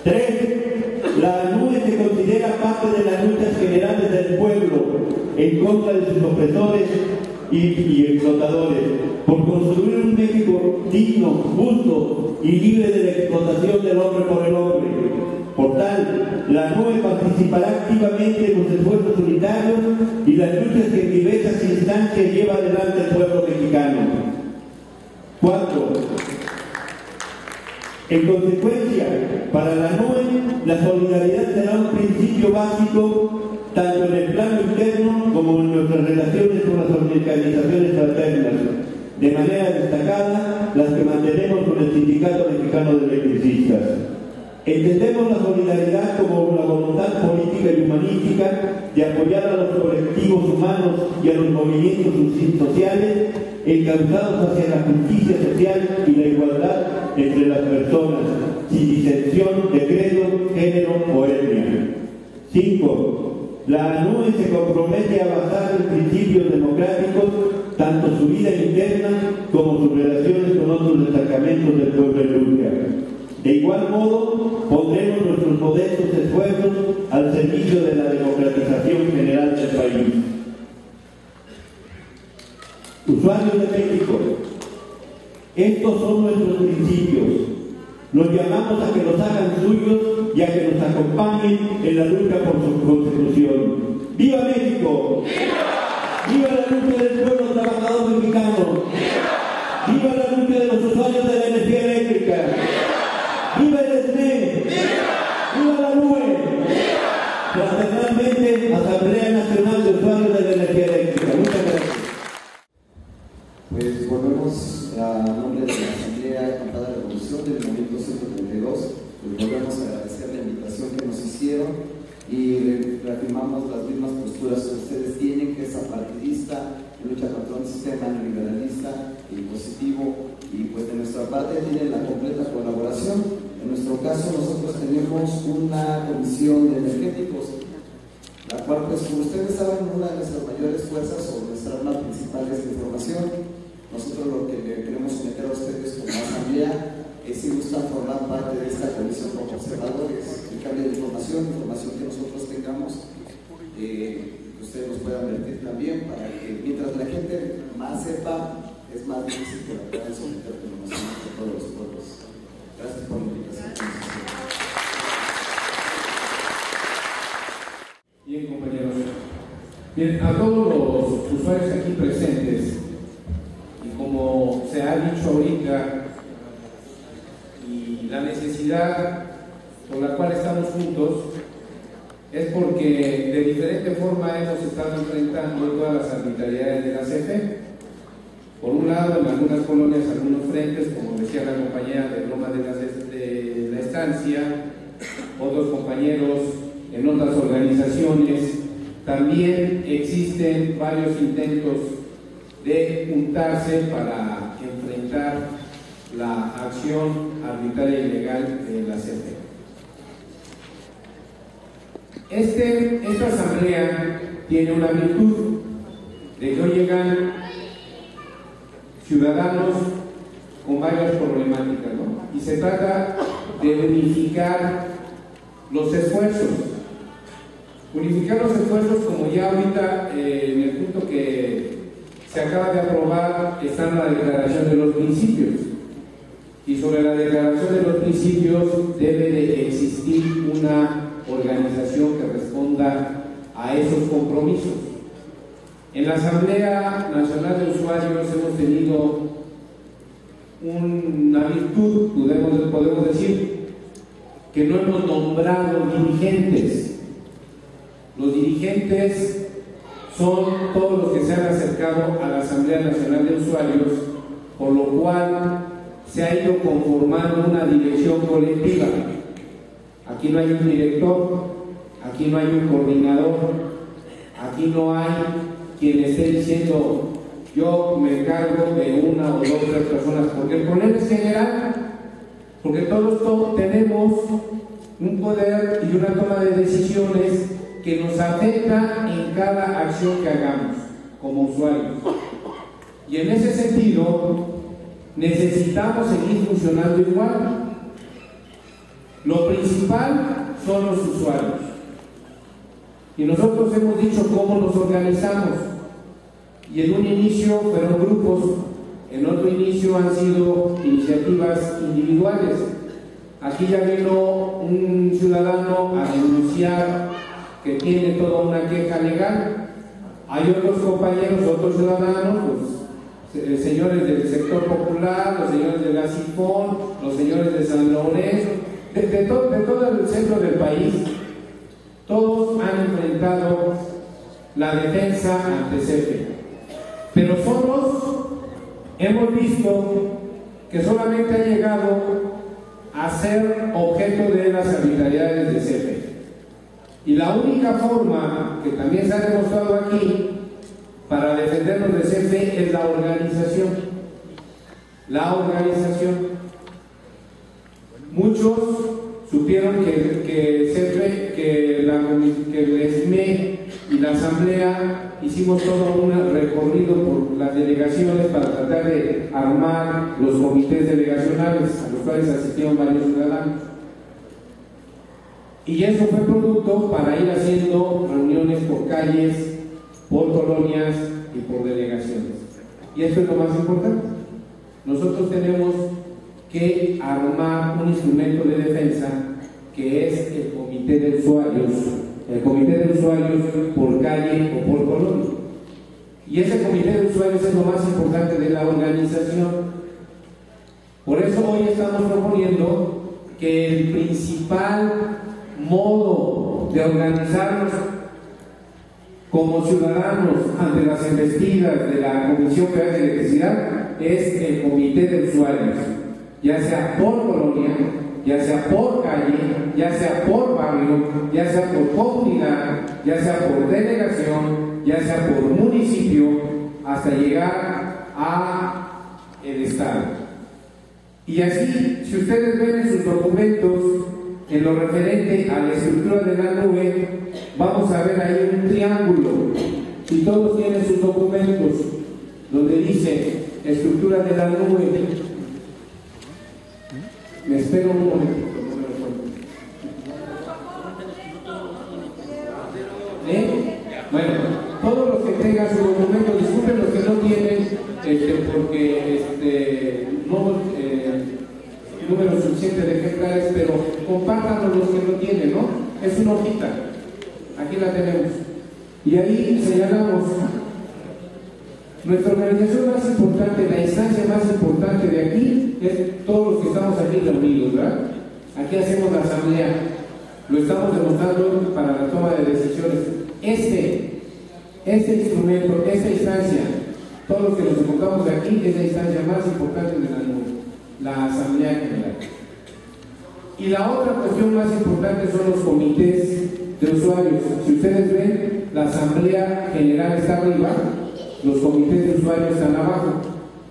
C: 3. La ANUE se considera parte de las luchas generales del pueblo en contra de sus opresores y explotadores, por construir un México digno, justo y libre de la explotación del hombre por el hombre. Por tal, la ANUE participará activamente en los esfuerzos unitarios y las luchas que en diversas instancias lleva adelante el pueblo mexicano. 4. En consecuencia, para la ANUE, la solidaridad será un principio básico tanto en el plano interno como en nuestras relaciones con las organizaciones fraternas, de manera destacada las que mantenemos con el Sindicato Mexicano de Electricistas. Entendemos la solidaridad como la voluntad política y humanística de apoyar a los colectivos humanos y a los movimientos sociales encauzados hacia la justicia social y la igualdad entre las personas, sin disensión de credo, género 5. La ANUE se compromete a basar en principios democráticos tanto su vida interna como sus relaciones con otros destacamentos del pueblo de lucha. De igual modo, pondremos nuestros modestos esfuerzos al servicio de la democratización general del país. Usuarios de México, estos son nuestros principios. Los llamamos a que los hagan suyos y a que nos acompañen en la lucha por su constitución. ¡Viva México! ¡Viva la lucha del pueblo trabajador mexicano! ¡Viva la lucha de los usuarios de la energía eléctrica! ¡Viva el SNE! ¡Viva la NUE! Fraternalmente, Asamblea Nacional de Usuarios de la Energía Eléctrica. Muchas gracias.
D: Pues volvemos a nombre de la Asamblea Acampada Revolución del Movimiento 132, pues volvemos a agradecer la invitación que nos hicieron y reafirmamos las mismas posturas que ustedes tienen, que es apartidista, lucha contra un sistema neoliberalista y positivo, y pues de nuestra parte tienen la completa colaboración. En nuestro caso nosotros tenemos una comisión de energéticos, la cual pues como ustedes saben, una de nuestras mayores fuerzas o nuestra arma principal es la información. Nosotros lo que le queremos someter a ustedes como asamblea es si gustan formar parte de esta comisión como observadores, el cambio de información que nosotros tengamos, que ustedes nos puedan vertir también, para que mientras la gente más sepa, es más difícil que la puedan someter a conocimiento de todos los pueblos. Gracias por la invitación.
A: Bien, compañeros. Bien, a todos los usuarios aquí presentes, y como se ha dicho ahorita, y la necesidad por la cual estamos juntos es porque de diferente forma hemos estado enfrentando todas las arbitrariedades de la CFE. Por un lado, en algunas colonias, algunos frentes, como decía la compañera de Lomas de la Estancia, otros compañeros en otras organizaciones. También existen varios intentos de juntarse para enfrentar la acción arbitraria y ilegal de la CFE. Esta asamblea tiene una virtud de que hoy llegan ciudadanos con varias problemáticas, ¿no? Y se trata de unificar los esfuerzos. Unificar los esfuerzos, como ya ahorita en el punto que se acaba de aprobar está en la declaración de los principios. Y sobre la declaración de los principios debe de existir una organización que responda a esos compromisos. En la Asamblea Nacional de Usuarios hemos tenido una virtud, podemos decir, que no hemos nombrado dirigentes. Los dirigentes son todos los que se han acercado a la Asamblea Nacional de Usuarios, por lo cual se ha ido conformando una dirección colectiva. Aquí no hay un director, aquí no hay un coordinador, aquí no hay quien esté diciendo yo me encargo de una o dos o tres personas, porque el problema es general, porque todos tenemos un poder y una toma de decisiones que nos afecta en cada acción que hagamos como usuarios. Y en ese sentido necesitamos seguir funcionando igual. Lo principal son los usuarios. Y nosotros hemos dicho cómo nos organizamos. Y en un inicio fueron grupos, en otro inicio han sido iniciativas individuales. Aquí ya vino un ciudadano a denunciar que tiene toda una queja legal. Hay otros compañeros, otros ciudadanos, pues, señores del sector popular, los señores de la CIFON, los señores de San Lorenzo, de todo el centro del país. Todos han enfrentado la defensa ante CFE. Pero nosotros hemos visto que solamente ha llegado a ser objeto de las arbitrariedades de CFE. Y la única forma que también se ha demostrado aquí para defendernos de CFE es la organización. La organización. Muchos
E: supieron que el SME y la Asamblea hicimos todo un recorrido por las delegaciones para tratar de armar los comités delegacionales a los cuales asistieron varios ciudadanos. Y eso fue producto para ir haciendo reuniones por calles, por colonias y por delegaciones. Y eso es lo más importante. Nosotros tenemos que armar un instrumento de defensa que es el comité de usuarios, por calle o por colonia. Y ese comité de usuarios es lo más importante de la organización. Por eso hoy estamos proponiendo que el principal modo de organizarnos como ciudadanos ante las embestidas de la Comisión Federal de Electricidad es el comité de usuarios, ya sea por colonia, ya sea por calle, ya sea por barrio, ya sea por comunidad, ya sea por delegación, ya sea por municipio, hasta llegar a el Estado. Y así, si ustedes ven en sus documentos, en lo referente a la estructura de la nube, vamos a ver ahí un triángulo, y todos tienen sus documentos, donde dice estructura de la nube. Me espero un momento. Bueno, todos los que tengan su documento, disculpen los que no tienen, porque no número suficiente de ejemplares, pero compártanlo los que no tienen, ¿no? Es una hojita, aquí la tenemos. Y ahí señalamos nuestra organización más importante, la instancia más importante de aquí es todos los que estamos aquí reunidos, ¿verdad? Aquí hacemos la asamblea, lo estamos demostrando para la toma de decisiones. Este instrumento, esta instancia, todos los que nos encontramos aquí, es la instancia más importante de la Asamblea General. Y la otra cuestión más importante son los comités de usuarios. Si ustedes ven, la Asamblea General está arriba, los comités de usuarios están abajo,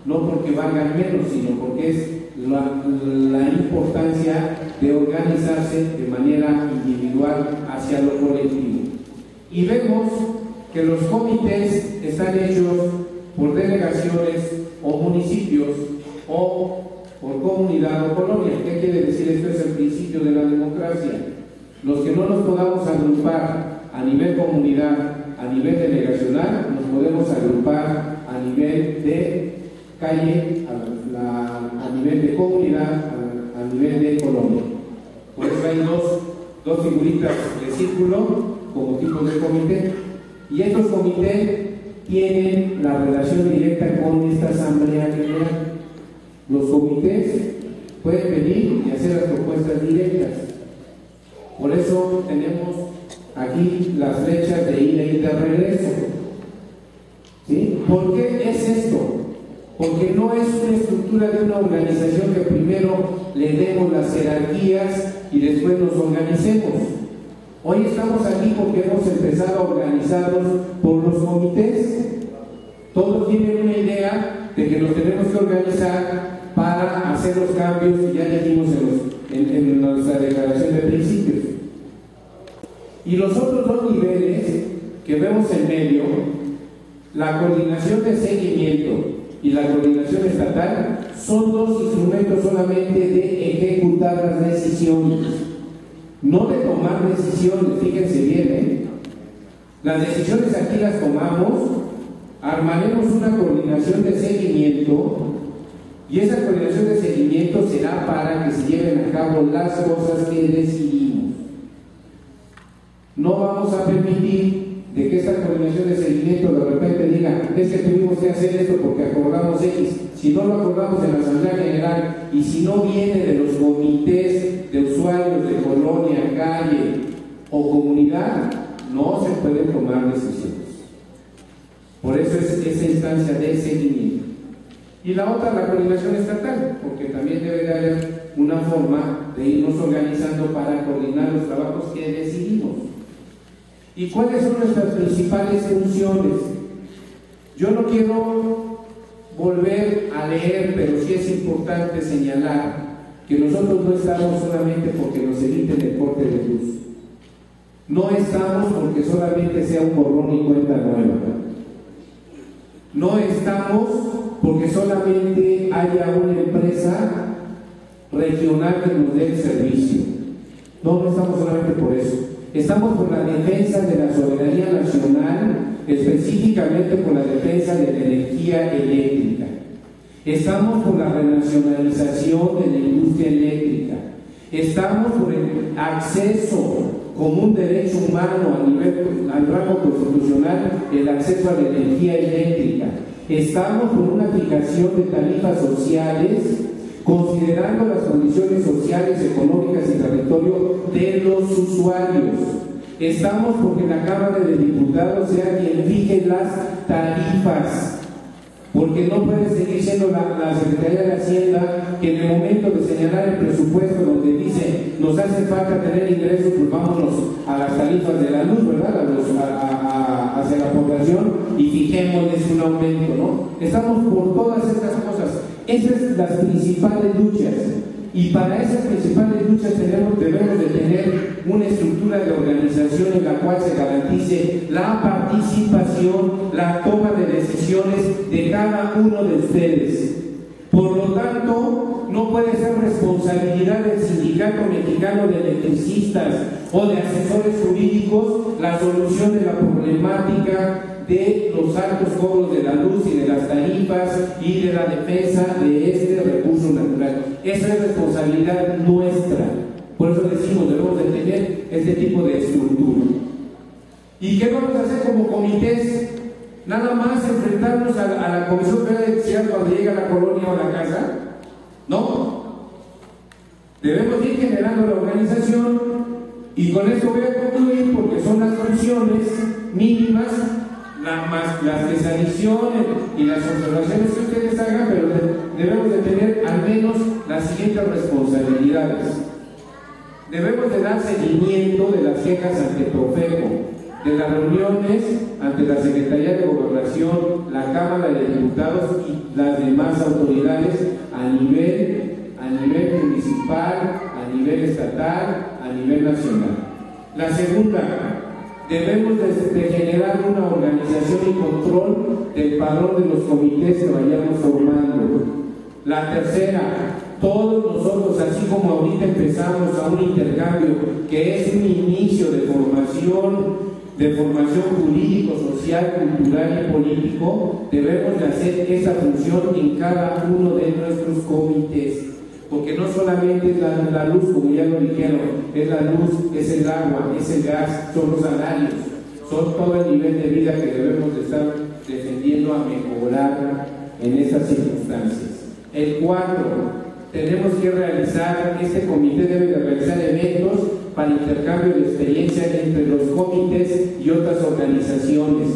E: no porque valgan menos, sino porque es la importancia de organizarse de manera individual hacia lo colectivo. Y vemos que los comités están hechos por delegaciones o municipios o por comunidad o colonia. ¿Qué quiere decir? Esto es el principio de la democracia. Los que no nos podamos agrupar a nivel comunidad, a nivel delegacional, nos podemos agrupar a nivel de calle, a nivel de comunidad, a nivel de colonia. Por eso hay dos figuritas de círculo como tipos de comité. Y estos comités tienen la relación directa con esta Asamblea General. Los comités pueden venir y hacer las propuestas directas. Por eso tenemos aquí las flechas de ida y de regreso. ¿Sí? ¿Por qué es esto? Porque no es una estructura de una organización que primero le demos las jerarquías y después nos organicemos. Hoy estamos aquí porque hemos empezado a organizarnos por los comités. Todos tienen una idea de que nos tenemos que organizar para hacer los cambios que ya dijimos en nuestra declaración de principios. Y los otros dos niveles que vemos en medio, la coordinación de seguimiento y la coordinación estatal, son dos instrumentos solamente de ejecutar las decisiones, no de tomar decisiones. Fíjense bien, las decisiones aquí las tomamos, armaremos una coordinación de seguimiento y esa coordinación de seguimiento será para que se lleven a cabo las cosas que decidimos. No vamos a permitir de que esta coordinación de seguimiento de repente diga, es que tuvimos que hacer esto porque acordamos X. Si no lo acordamos en la Asamblea General y si no viene de los comités de usuarios de colonia, calle o comunidad, no se pueden tomar decisiones. Por eso es esa instancia de seguimiento. Y la otra, la coordinación estatal, porque también debe de haber una forma de irnos organizando para coordinar los trabajos que decidimos. ¿Y cuáles son nuestras principales funciones? Yo no quiero volver a leer, pero sí es importante señalar que nosotros no estamos solamente porque nos eviten el corte de luz. No estamos porque solamente sea un borrón y cuenta nueva. No estamos porque solamente haya una empresa regional que nos dé el servicio. No estamos solamente por eso. Estamos por la defensa de la soberanía nacional, específicamente por la defensa de la energía eléctrica. Estamos por la renacionalización de la industria eléctrica. Estamos por el acceso como un derecho humano al rango constitucional, el acceso a la energía eléctrica. Estamos por una fijación de tarifas sociales, considerando las condiciones sociales, económicas y territorio de los usuarios. Estamos porque la Cámara de Diputados sea quien fije las tarifas, porque no puede seguir siendo la Secretaría de Hacienda que en el momento de señalar el presupuesto donde dice nos hace falta tener ingresos, pues vámonos a las tarifas de la luz, ¿verdad? Hacia la población y fijémosles un aumento, ¿no? Estamos por todas estas cosas. Esas son las principales luchas. Y para esas principales luchas debemos de tener una estructura de organización en la cual se garantice la participación, la toma de decisiones de cada uno de ustedes. Por lo tanto, no puede ser responsabilidad del Sindicato Mexicano de Electricistas o de asesores jurídicos la solución de la problemática de los altos cobros de la luz y de las tarifas y de la defensa de este recurso natural. Esa es responsabilidad nuestra. Por eso decimos, debemos de tener este tipo de estructura. ¿Y qué vamos a hacer como comités? Nada más enfrentarnos a la Comisión Federal de Electricidad cuando llega a la colonia o a la casa. No. Debemos ir generando la organización y con esto voy a concluir porque son las funciones mínimas más las que se adicionen y las observaciones que ustedes hagan, pero debemos de tener al menos las siguientes responsabilidades. Debemos de dar seguimiento de las quejas ante Profeco, de las reuniones ante la Secretaría de Gobernación, la Cámara de Diputados y las demás autoridades a nivel municipal, a nivel estatal, a nivel nacional. La segunda, debemos de generar una organización y control del padrón de los comités que vayamos formando. La tercera, todos nosotros, así como ahorita empezamos a un intercambio que es un inicio de formación jurídico, social, cultural y político, debemos de hacer esa función en cada uno de nuestros comités. Porque no solamente es la luz, como ya lo dijeron, es la luz, es el agua, es el gas, son los salarios, son todo el nivel de vida que debemos de estar defendiendo a mejorar en estas circunstancias. El cuarto, tenemos que realizar, este comité debe de realizar eventos para intercambio de experiencia entre los comités y otras organizaciones.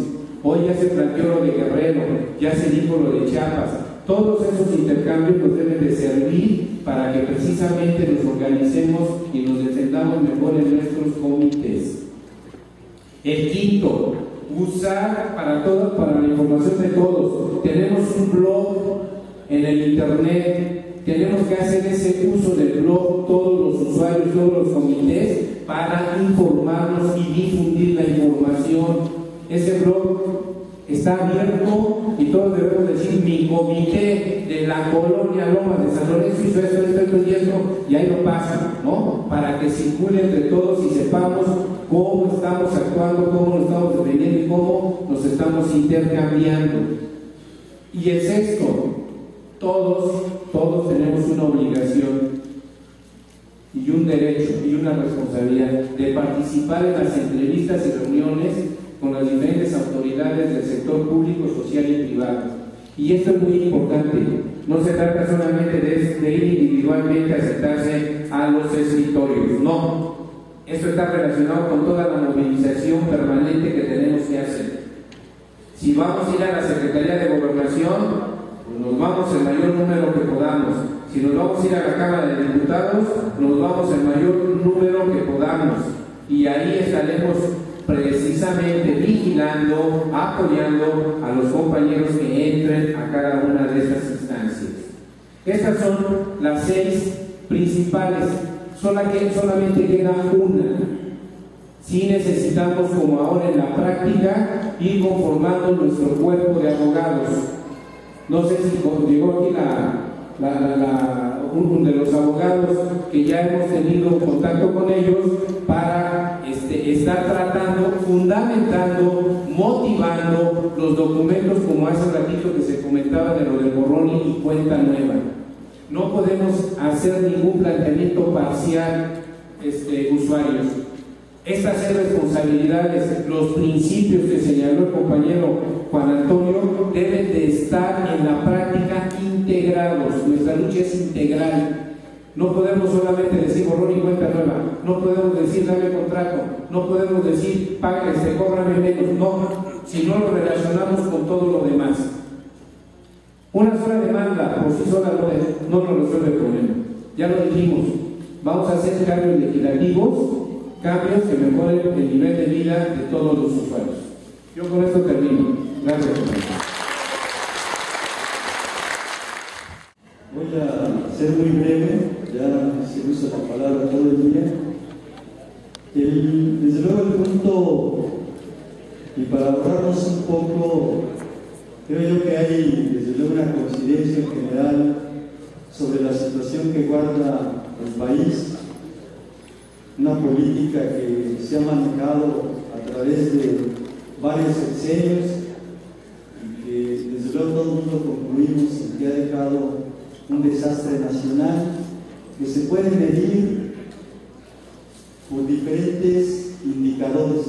E: Hoy ya se planteó lo de Guerrero, ya se dijo lo de Chiapas. Todos esos intercambios nos deben de servir para que precisamente nos organicemos y nos defendamos mejor en nuestros comités. El quinto, usar para la información de todos. Tenemos un blog en el internet, tenemos que hacer ese uso del blog, todos los usuarios, todos los comités, para informarnos y difundir la información. Ese blog está abierto y todos debemos decir: mi comité de la colonia Lomas de San Lorenzo hizo esto, y ahí lo pasan, ¿no? Para que circule entre todos y sepamos cómo estamos actuando, cómo nos estamos defendiendo y cómo nos estamos intercambiando. Y el sexto, todos tenemos una obligación y un derecho y una responsabilidad de participar en las entrevistas y reuniones con las diferentes autoridades del sector público, social y privado. Y esto es muy importante. No se trata solamente de ir individualmente a sentarse a los escritorios. No. Esto está relacionado con toda la movilización permanente que tenemos que hacer. Si vamos a ir a la Secretaría de Gobernación, pues nos vamos el mayor número que podamos. Si nos vamos a ir a la Cámara de Diputados, nos vamos el mayor número que podamos. Y ahí estaremos precisamente vigilando, apoyando a los compañeros que entren a cada una de estas instancias. Estas son las 6 principales, solamente queda una. Sí necesitamos, como ahora en la práctica, ir conformando nuestro cuerpo de abogados. No sé si llegó aquí uno de los abogados que ya hemos tenido contacto con ellos para estar tratando, fundamentando, motivando los documentos, como hace ratito que se comentaba de lo del borrón y cuenta nueva. No podemos hacer ningún planteamiento parcial, usuarios. Estas responsabilidades, los principios que señaló el compañero Juan Antonio, deben de estar en la práctica integrados. Nuestra lucha es integral. No podemos solamente decir borrón y cuenta nueva, no podemos decir dame contrato, no podemos decir paga, cóbrame menos, no, si no lo relacionamos con todo lo demás. Una sola demanda por sí sola no nos resuelve el problema. Ya lo dijimos, vamos a hacer cambios legislativos, cambios que mejoren el nivel de vida de todos los usuarios. Yo con esto termino. Gracias.
F: Voy a ser muy breve, ya se usa la palabra todo el día. Desde luego el punto, y para ahorrarnos un poco, creo yo que hay desde luego una coincidencia en general sobre la situación que guarda el país, una política que se ha manejado a través de varios sexenios y que desde luego todo el mundo concluimos en que ha dejado un desastre nacional que se puede medir por diferentes indicadores,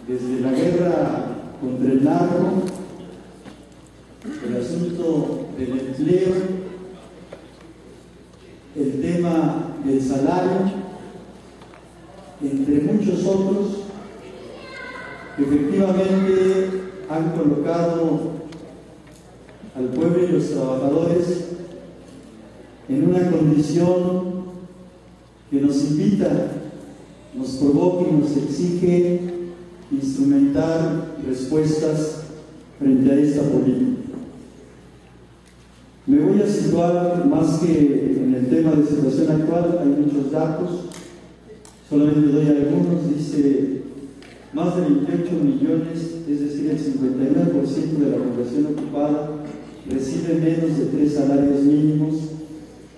F: desde la guerra contra el narco, el asunto del empleo, el tema del salario, entre muchos otros que efectivamente han colocado al pueblo y los trabajadores en una condición que nos invita, nos provoca y nos exige instrumentar respuestas frente a esta política. Me voy a situar más que en el tema de situación actual, hay muchos datos, solamente doy algunos. Dice más de 28 millones, es decir, el 59% de la población ocupada recibe menos de 3 salarios mínimos,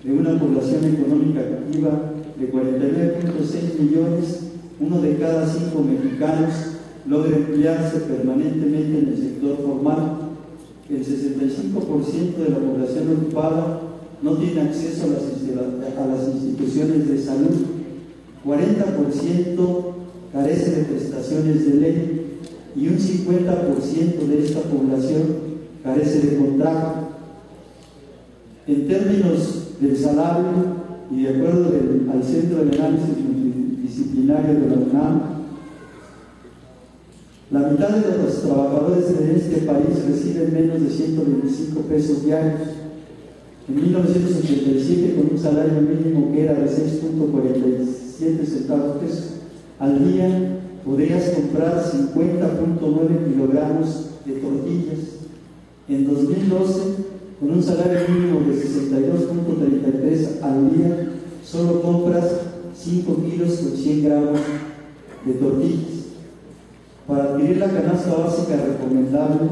F: de una población económica activa de 49.6 millones, 1 de cada 5 mexicanos logra emplearse permanentemente en el sector formal. El 65% de la población ocupada no tiene acceso a las instituciones de salud, 40% carece de prestaciones de ley y un 50% de esta población carece de contrato. En términos del salario, y de acuerdo al Centro de Análisis Multidisciplinario de la UNAM, la mitad de los trabajadores de este país reciben menos de 125 pesos diarios. En 1987, con un salario mínimo que era de 6.47 centavos pesos al día, podrías comprar 50.9 kilogramos de tortillas. En 2012, con un salario mínimo de 62.33 al día, solo compras 5 kilos con 100 gramos de tortillas. Para adquirir la canasta básica recomendable,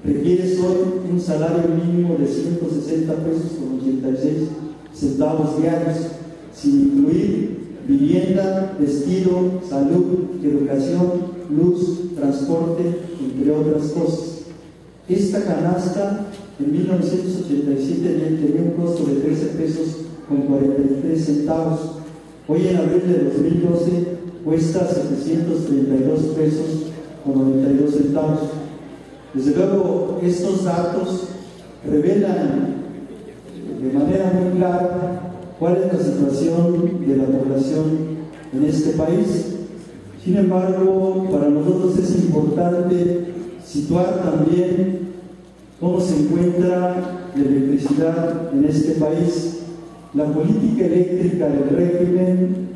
F: requieres hoy un salario mínimo de 160 pesos con 86 centavos diarios, sin incluir vivienda, vestido, salud, educación, luz, transporte, entre otras cosas. Esta canasta en 1987 tenía un costo de 13 pesos con 43 centavos. Hoy en abril de 2012 cuesta 732 pesos con 92 centavos. Desde luego, estos datos revelan de manera muy clara cuál es la situación de la población en este país. Sin embargo, para nosotros es importante situar también cómo se encuentra la electricidad en este país. La política eléctrica del régimen,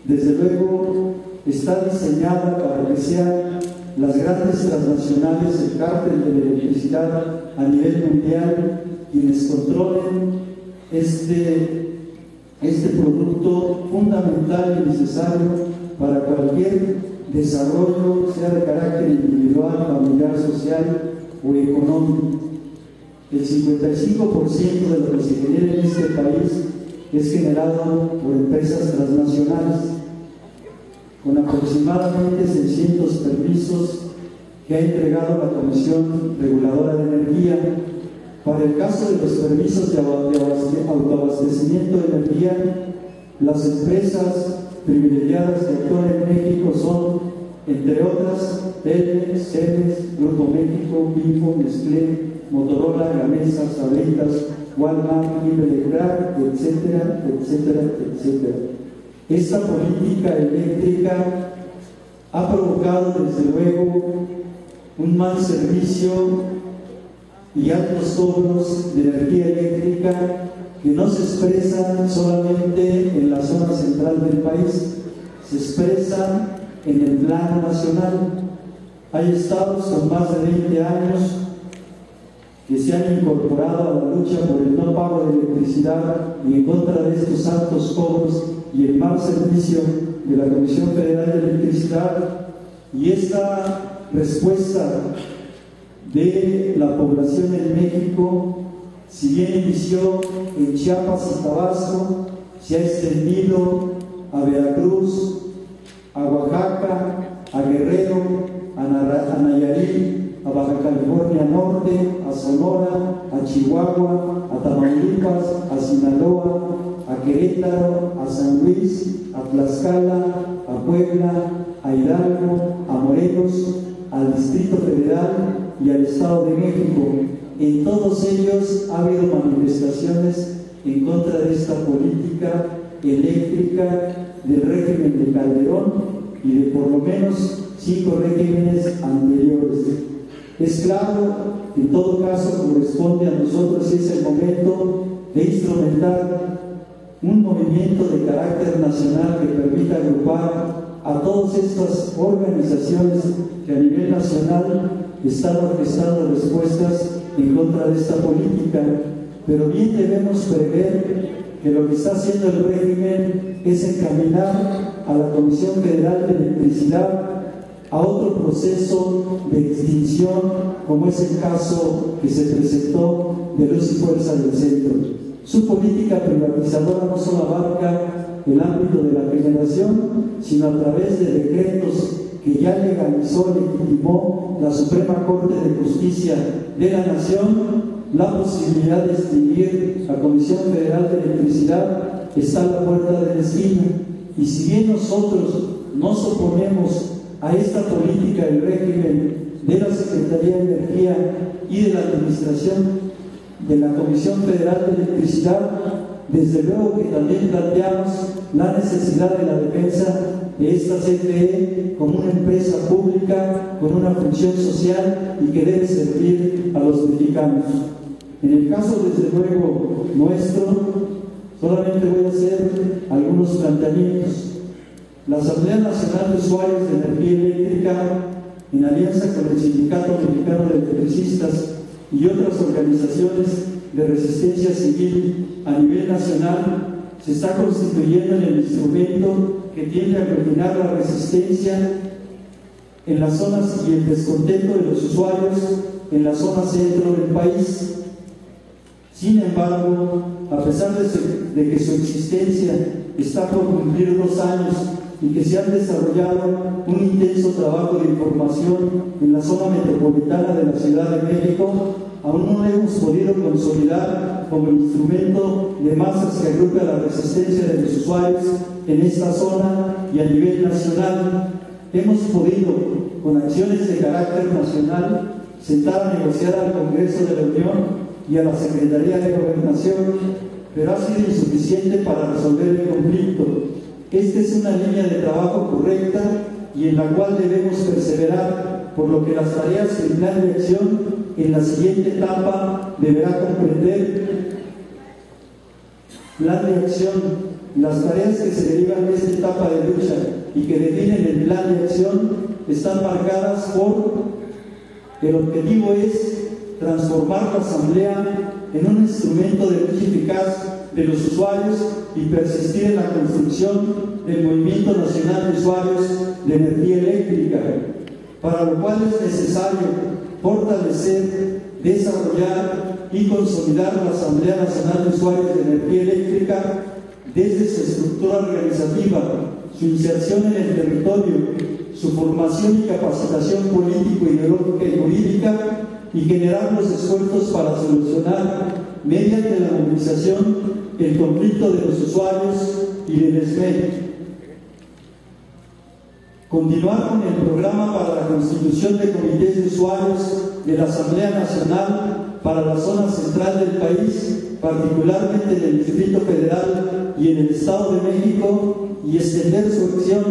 F: desde luego, está diseñada para que sean las grandes transnacionales, el cártel de la electricidad a nivel mundial, quienes controlen este este producto fundamental y necesario para cualquier desarrollo, sea de carácter individual, familiar, social o económico. El 55% de lo que se genera en este país es generado por empresas transnacionales, con aproximadamente 600 permisos que ha entregado la Comisión Reguladora de Energía. Para el caso de los permisos de autoabastecimiento de energía, las empresas privilegiadas que actúan en México son, entre otras, Telmex, Cemex, Grupo México, Bimbo, Nestlé, Motorola, Gamesa, Sabritas, Walmart, Kimberly-Clark, etcétera, etcétera, etcétera. Esta política eléctrica ha provocado, desde luego, un mal servicio y altos cobros de energía eléctrica que no se expresan solamente en la zona central del país, se expresan en el plano nacional. Hay estados con más de 20 años que se han incorporado a la lucha por el no pago de electricidad y en contra de estos altos cobros y el mal servicio de la Comisión Federal de Electricidad. Y esta respuesta de la población en México, si bien inició en Chiapas y Tabasco, se ha extendido a Veracruz, a Oaxaca, a Guerrero, a Nayarit, a Baja California Norte, a Sonora, a Chihuahua, a Tamaulipas, a Sinaloa, a Querétaro, a San Luis, a Tlaxcala, a Puebla, a Hidalgo, a Morelos, al Distrito Federal y al Estado de México. En todos ellos ha habido manifestaciones en contra de esta política eléctrica del régimen de Calderón y de por lo menos 5 regímenes anteriores. Es claro que en todo caso corresponde a nosotros, es el momento de instrumentar un movimiento de carácter nacional que permita agrupar a todas estas organizaciones que a nivel nacional están orquestando respuestas en contra de esta política, pero bien debemos prever que lo que está haciendo el régimen es encaminar a la Comisión Federal de Electricidad a otro proceso de extinción, como es el caso que se presentó de Luz y Fuerza del Centro. Su política privatizadora no solo abarca el ámbito de la generación, sino a través de decretos que ya legalizó, legitimó la Suprema Corte de Justicia de la Nación. La posibilidad de extinguir la Comisión Federal de Electricidad está a la puerta de la esquina. Y si bien nosotros nos oponemos a esta política del régimen de la Secretaría de Energía y de la Administración de la Comisión Federal de Electricidad, desde luego que también planteamos la necesidad de la defensa de esta CFE como una empresa pública con una función social y que debe servir a los mexicanos. En el caso, desde luego, nuestro, solamente voy a hacer algunos planteamientos. La Asamblea Nacional de Usuarios de Energía Eléctrica, en alianza con el Sindicato Mexicano de Electricistas y otras organizaciones de resistencia civil a nivel nacional, se está constituyendo en el instrumento que tiende a aglutinar la resistencia en las zonas y el descontento de los usuarios en la zona centro del país. Sin embargo, a pesar de que su existencia está por cumplir 2 años y que se han desarrollado un intenso trabajo de información en la zona metropolitana de la Ciudad de México, aún no hemos podido consolidar como instrumento de masas que agrupe a la resistencia de los usuarios en esta zona y a nivel nacional. Hemos podido, con acciones de carácter nacional, sentar a negociar al Congreso de la Unión y a la Secretaría de Gobernación, pero ha sido insuficiente para resolver el conflicto. Esta es una línea de trabajo correcta y en la cual debemos perseverar, por lo que las tareas que el plan de acción en la siguiente etapa deberá comprender. Plan de acción. Las tareas que se derivan de esta etapa de lucha y que definen el plan de acción están marcadas por el objetivo es transformar la Asamblea en un instrumento de lucha eficaz de los usuarios y persistir en la construcción del Movimiento Nacional de Usuarios de Energía Eléctrica, para lo cual es necesario fortalecer, desarrollar y consolidar la Asamblea Nacional de Usuarios de Energía Eléctrica desde su estructura organizativa, su inserción en el territorio, su formación y capacitación político, ideológica y jurídica, y generar los esfuerzos para solucionar mediante la movilización el conflicto de los usuarios y del SME. Continuar con el programa para la constitución de comités de usuarios de la Asamblea Nacional para la zona central del país, particularmente en el Distrito Federal y en el Estado de México, y extender su acción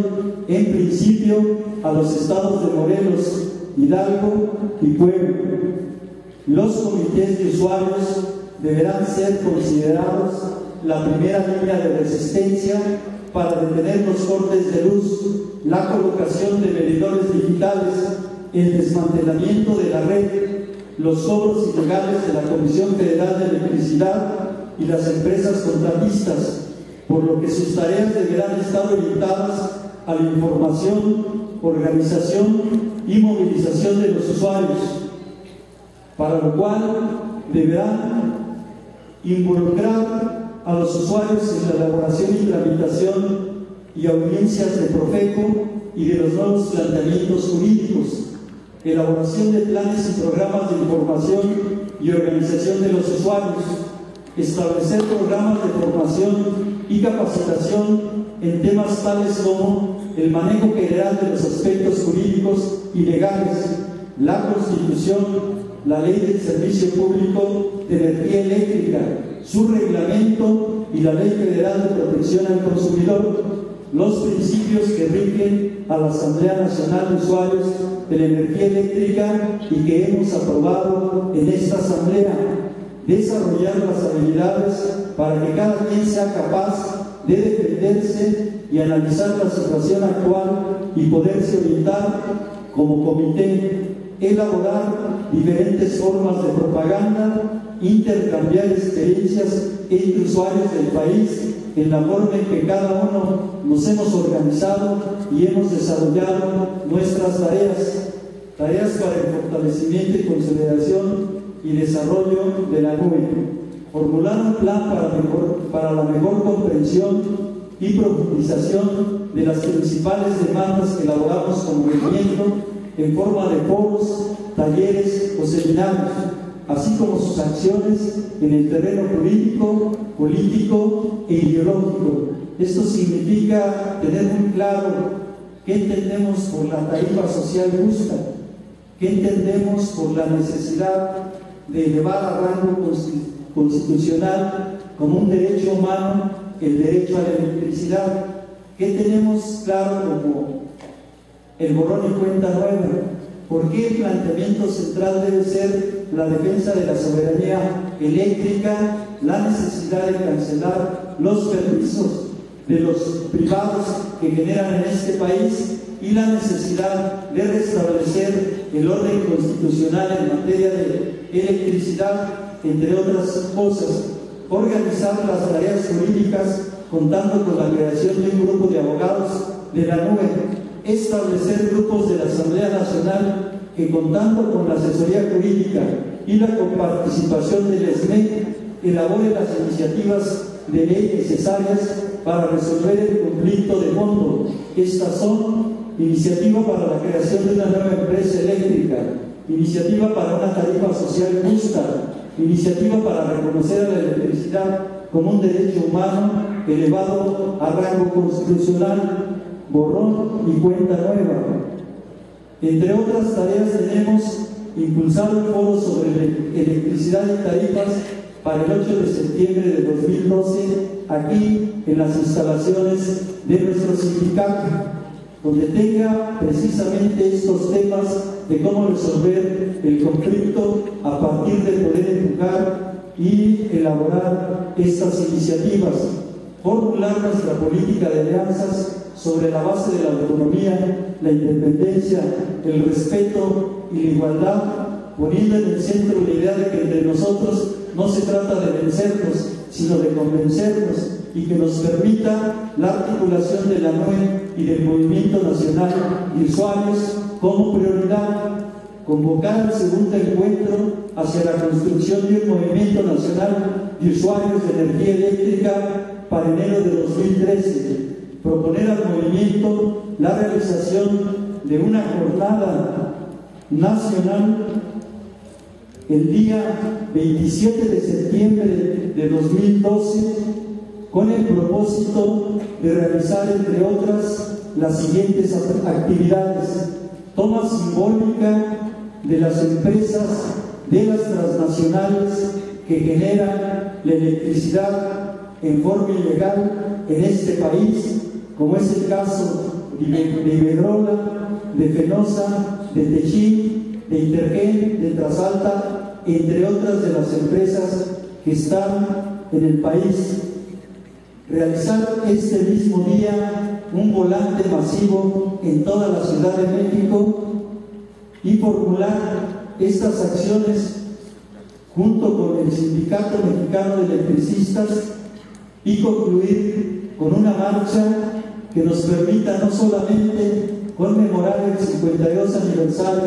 F: en principio a los estados de Morelos, Hidalgo y Puebla. Los comités de usuarios deberán ser considerados la primera línea de resistencia para detener los cortes de luz, la colocación de medidores digitales, el desmantelamiento de la red, los cobros ilegales de la Comisión Federal de Electricidad y las empresas contratistas, por lo que sus tareas deberán estar orientadas a la información, organización y movilización de los usuarios, para lo cual deberán involucrar a los usuarios en la elaboración y tramitación y audiencias de Profeco y de los nuevos planteamientos jurídicos, elaboración de planes y programas de información y organización de los usuarios, establecer programas de formación y capacitación en temas tales como el manejo general de los aspectos jurídicos y legales, la Constitución, la Ley del Servicio Público de Energía Eléctrica, su reglamento y la Ley Federal de Protección al Consumidor, los principios que rigen a la Asamblea Nacional de Usuarios de la Energía Eléctrica y que hemos aprobado en esta Asamblea, desarrollar las habilidades para que cada quien sea capaz de defenderse y analizar la situación actual y poderse orientar como comité, elaborar diferentes formas de propaganda, intercambiar experiencias entre usuarios del país en la forma en que cada uno nos hemos organizado y hemos desarrollado nuestras tareas para el fortalecimiento y consolidación y desarrollo de la nube, formular un plan para la mejor comprensión y profundización de las principales demandas que elaboramos como movimiento en forma de foros, talleres o seminarios, así como sus acciones en el terreno jurídico, político e ideológico. Esto significa tener muy claro qué entendemos por la tarifa social justa, qué entendemos por la necesidad de elevar a rango constitucional como un derecho humano el derecho a la electricidad, qué tenemos claro como el borrón y cuenta nueva, por qué el planteamiento central debe ser la defensa de la soberanía eléctrica, la necesidad de cancelar los permisos de los privados que generan en este país y la necesidad de restablecer el orden constitucional en materia de electricidad, entre otras cosas, organizar las tareas jurídicas contando con la creación de un grupo de abogados de la nube, establecer grupos de la Asamblea Nacional que, contando con la asesoría jurídica y la coparticipación del SME, elabore las iniciativas de ley necesarias para resolver el conflicto de fondo. Estas son: iniciativa para la creación de una nueva empresa eléctrica, iniciativa para una tarifa social justa, iniciativa para reconocer a la electricidad como un derecho humano elevado a rango constitucional, borrón y cuenta nueva. Entre otras tareas tenemos impulsar un foro sobre electricidad y tarifas para el 8 de septiembre de 2012 aquí en las instalaciones de nuestro sindicato, donde tenga precisamente estos temas de cómo resolver el conflicto a partir de poder empujar y elaborar estas iniciativas, formular nuestra política de alianzas sobre la base de la autonomía, la independencia, el respeto y la igualdad, poniendo en el centro la idea de que entre nosotros no se trata de vencernos, sino de convencernos y que nos permita la articulación de la NOE y del Movimiento Nacional de Usuarios como prioridad. Convocar el segundo encuentro hacia la construcción de un Movimiento Nacional de Usuarios de Energía Eléctrica para enero de 2013. Proponer al movimiento la realización de una jornada nacional el día 27 de septiembre de 2012 con el propósito de realizar, entre otras, las siguientes actividades: toma simbólica de las empresas de las transnacionales que generan la electricidad en forma ilegal en este país, como es el caso de Iberdrola, de Fenosa, de Techin, de Intergen, de Trasalta, entre otras de las empresas que están en el país. Realizar este mismo día un volante masivo en toda la Ciudad de México y formular estas acciones junto con el Sindicato Mexicano de Electricistas y concluir con una marcha que nos permita no solamente conmemorar el 52 aniversario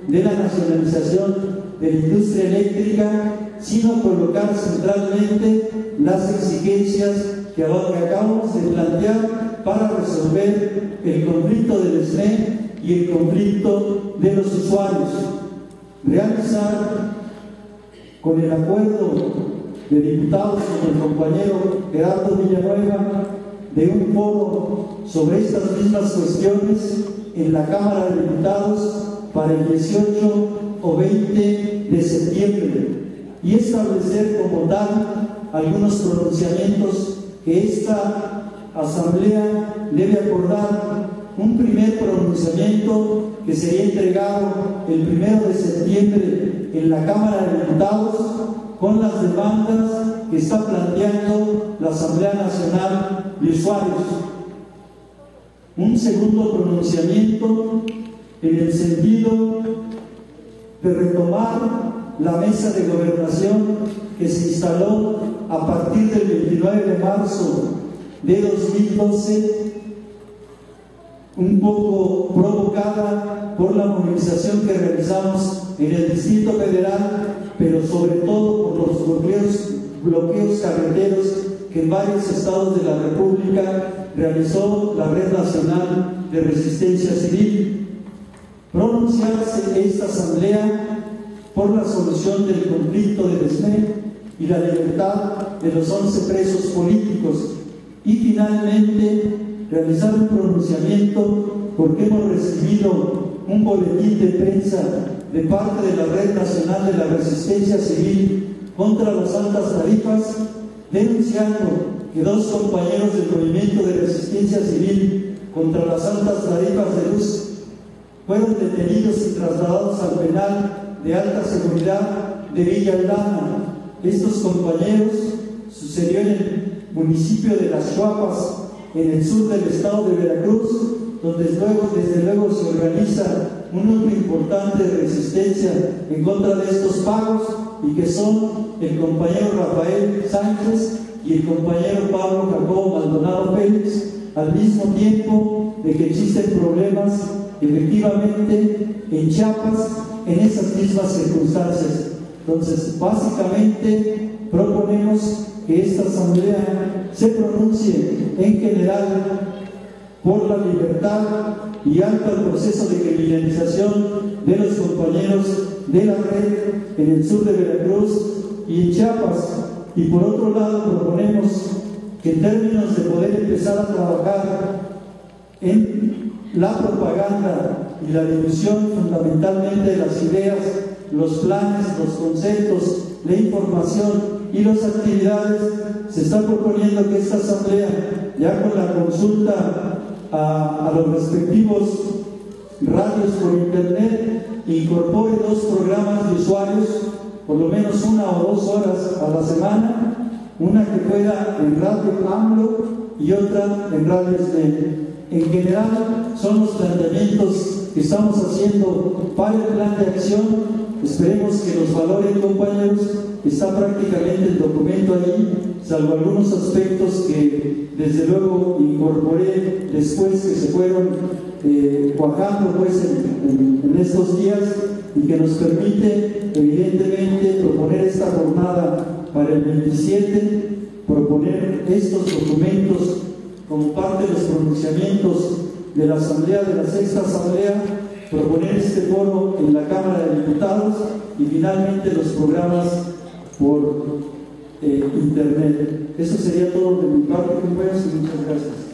F: de la nacionalización de la industria eléctrica, sino colocar centralmente las exigencias que acabamos de plantear para resolver el conflicto del SME y el conflicto de los usuarios. Realizar, con el acuerdo de diputados con el compañero Gerardo Villanueva, de un foro sobre estas mismas cuestiones en la Cámara de Diputados para el 18 o 20 de septiembre y establecer como tal algunos pronunciamientos que esta Asamblea debe acordar. Un primer pronunciamiento que sería entregado el 1 de septiembre en la Cámara de Diputados con las demandas que está planteando la Asamblea Nacional de Usuarios. Un segundo pronunciamiento en el sentido de retomar la mesa de gobernación que se instaló a partir del 29 de marzo de 2012, un poco provocada por la movilización que realizamos en el Distrito Federal, pero sobre todo por los bloqueos carreteros que en varios estados de la República realizó la Red Nacional de Resistencia Civil. Pronunciarse esta Asamblea por la solución del conflicto del SME y la libertad de los 11 presos políticos. Y finalmente, realizar un pronunciamiento porque hemos recibido un boletín de prensa de parte de la Red Nacional de la Resistencia Civil contra las altas tarifas, denunciando que 2 compañeros del Movimiento de Resistencia Civil contra las altas tarifas de luz fueron detenidos y trasladados al penal de alta seguridad de Villa Aldana. Estos compañeros sucedió en el municipio de Las Chuapas, en el sur del estado de Veracruz, donde desde luego se organiza un número importante de resistencia en contra de estos pagos, y que son el compañero Rafael Sánchez y el compañero Pablo Jacobo Maldonado Félix, al mismo tiempo de que existen problemas efectivamente en Chiapas en esas mismas circunstancias. Entonces, básicamente proponemos que esta Asamblea se pronuncie en general por la libertad y alto al proceso de criminalización de los compañeros de la red en el sur de Veracruz y en Chiapas. Y por otro lado, proponemos que en términos de poder empezar a trabajar en la propaganda y la difusión fundamentalmente de las ideas, los planes, los conceptos, la información y las actividades, se está proponiendo que esta Asamblea, ya con la consulta a los respectivos radios por internet, incorpore 2 programas de usuarios, por lo menos 1 o 2 horas a la semana, una que fuera en Radio AMLO y otra en Radio SME. En general, son los planteamientos que estamos haciendo para el plan de acción. Esperemos que los valoren, compañeros. Está prácticamente el documento ahí salvo algunos aspectos que desde luego incorporé después que se fueron cuajando pues en estos días, y que nos permite evidentemente proponer esta jornada para el 27, proponer estos documentos como parte de los pronunciamientos de la Asamblea, de la Sexta Asamblea, proponer este foro en la Cámara de Diputados y finalmente los programas por Internet. Eso sería todo de mi parte, compañeros, y muchas gracias.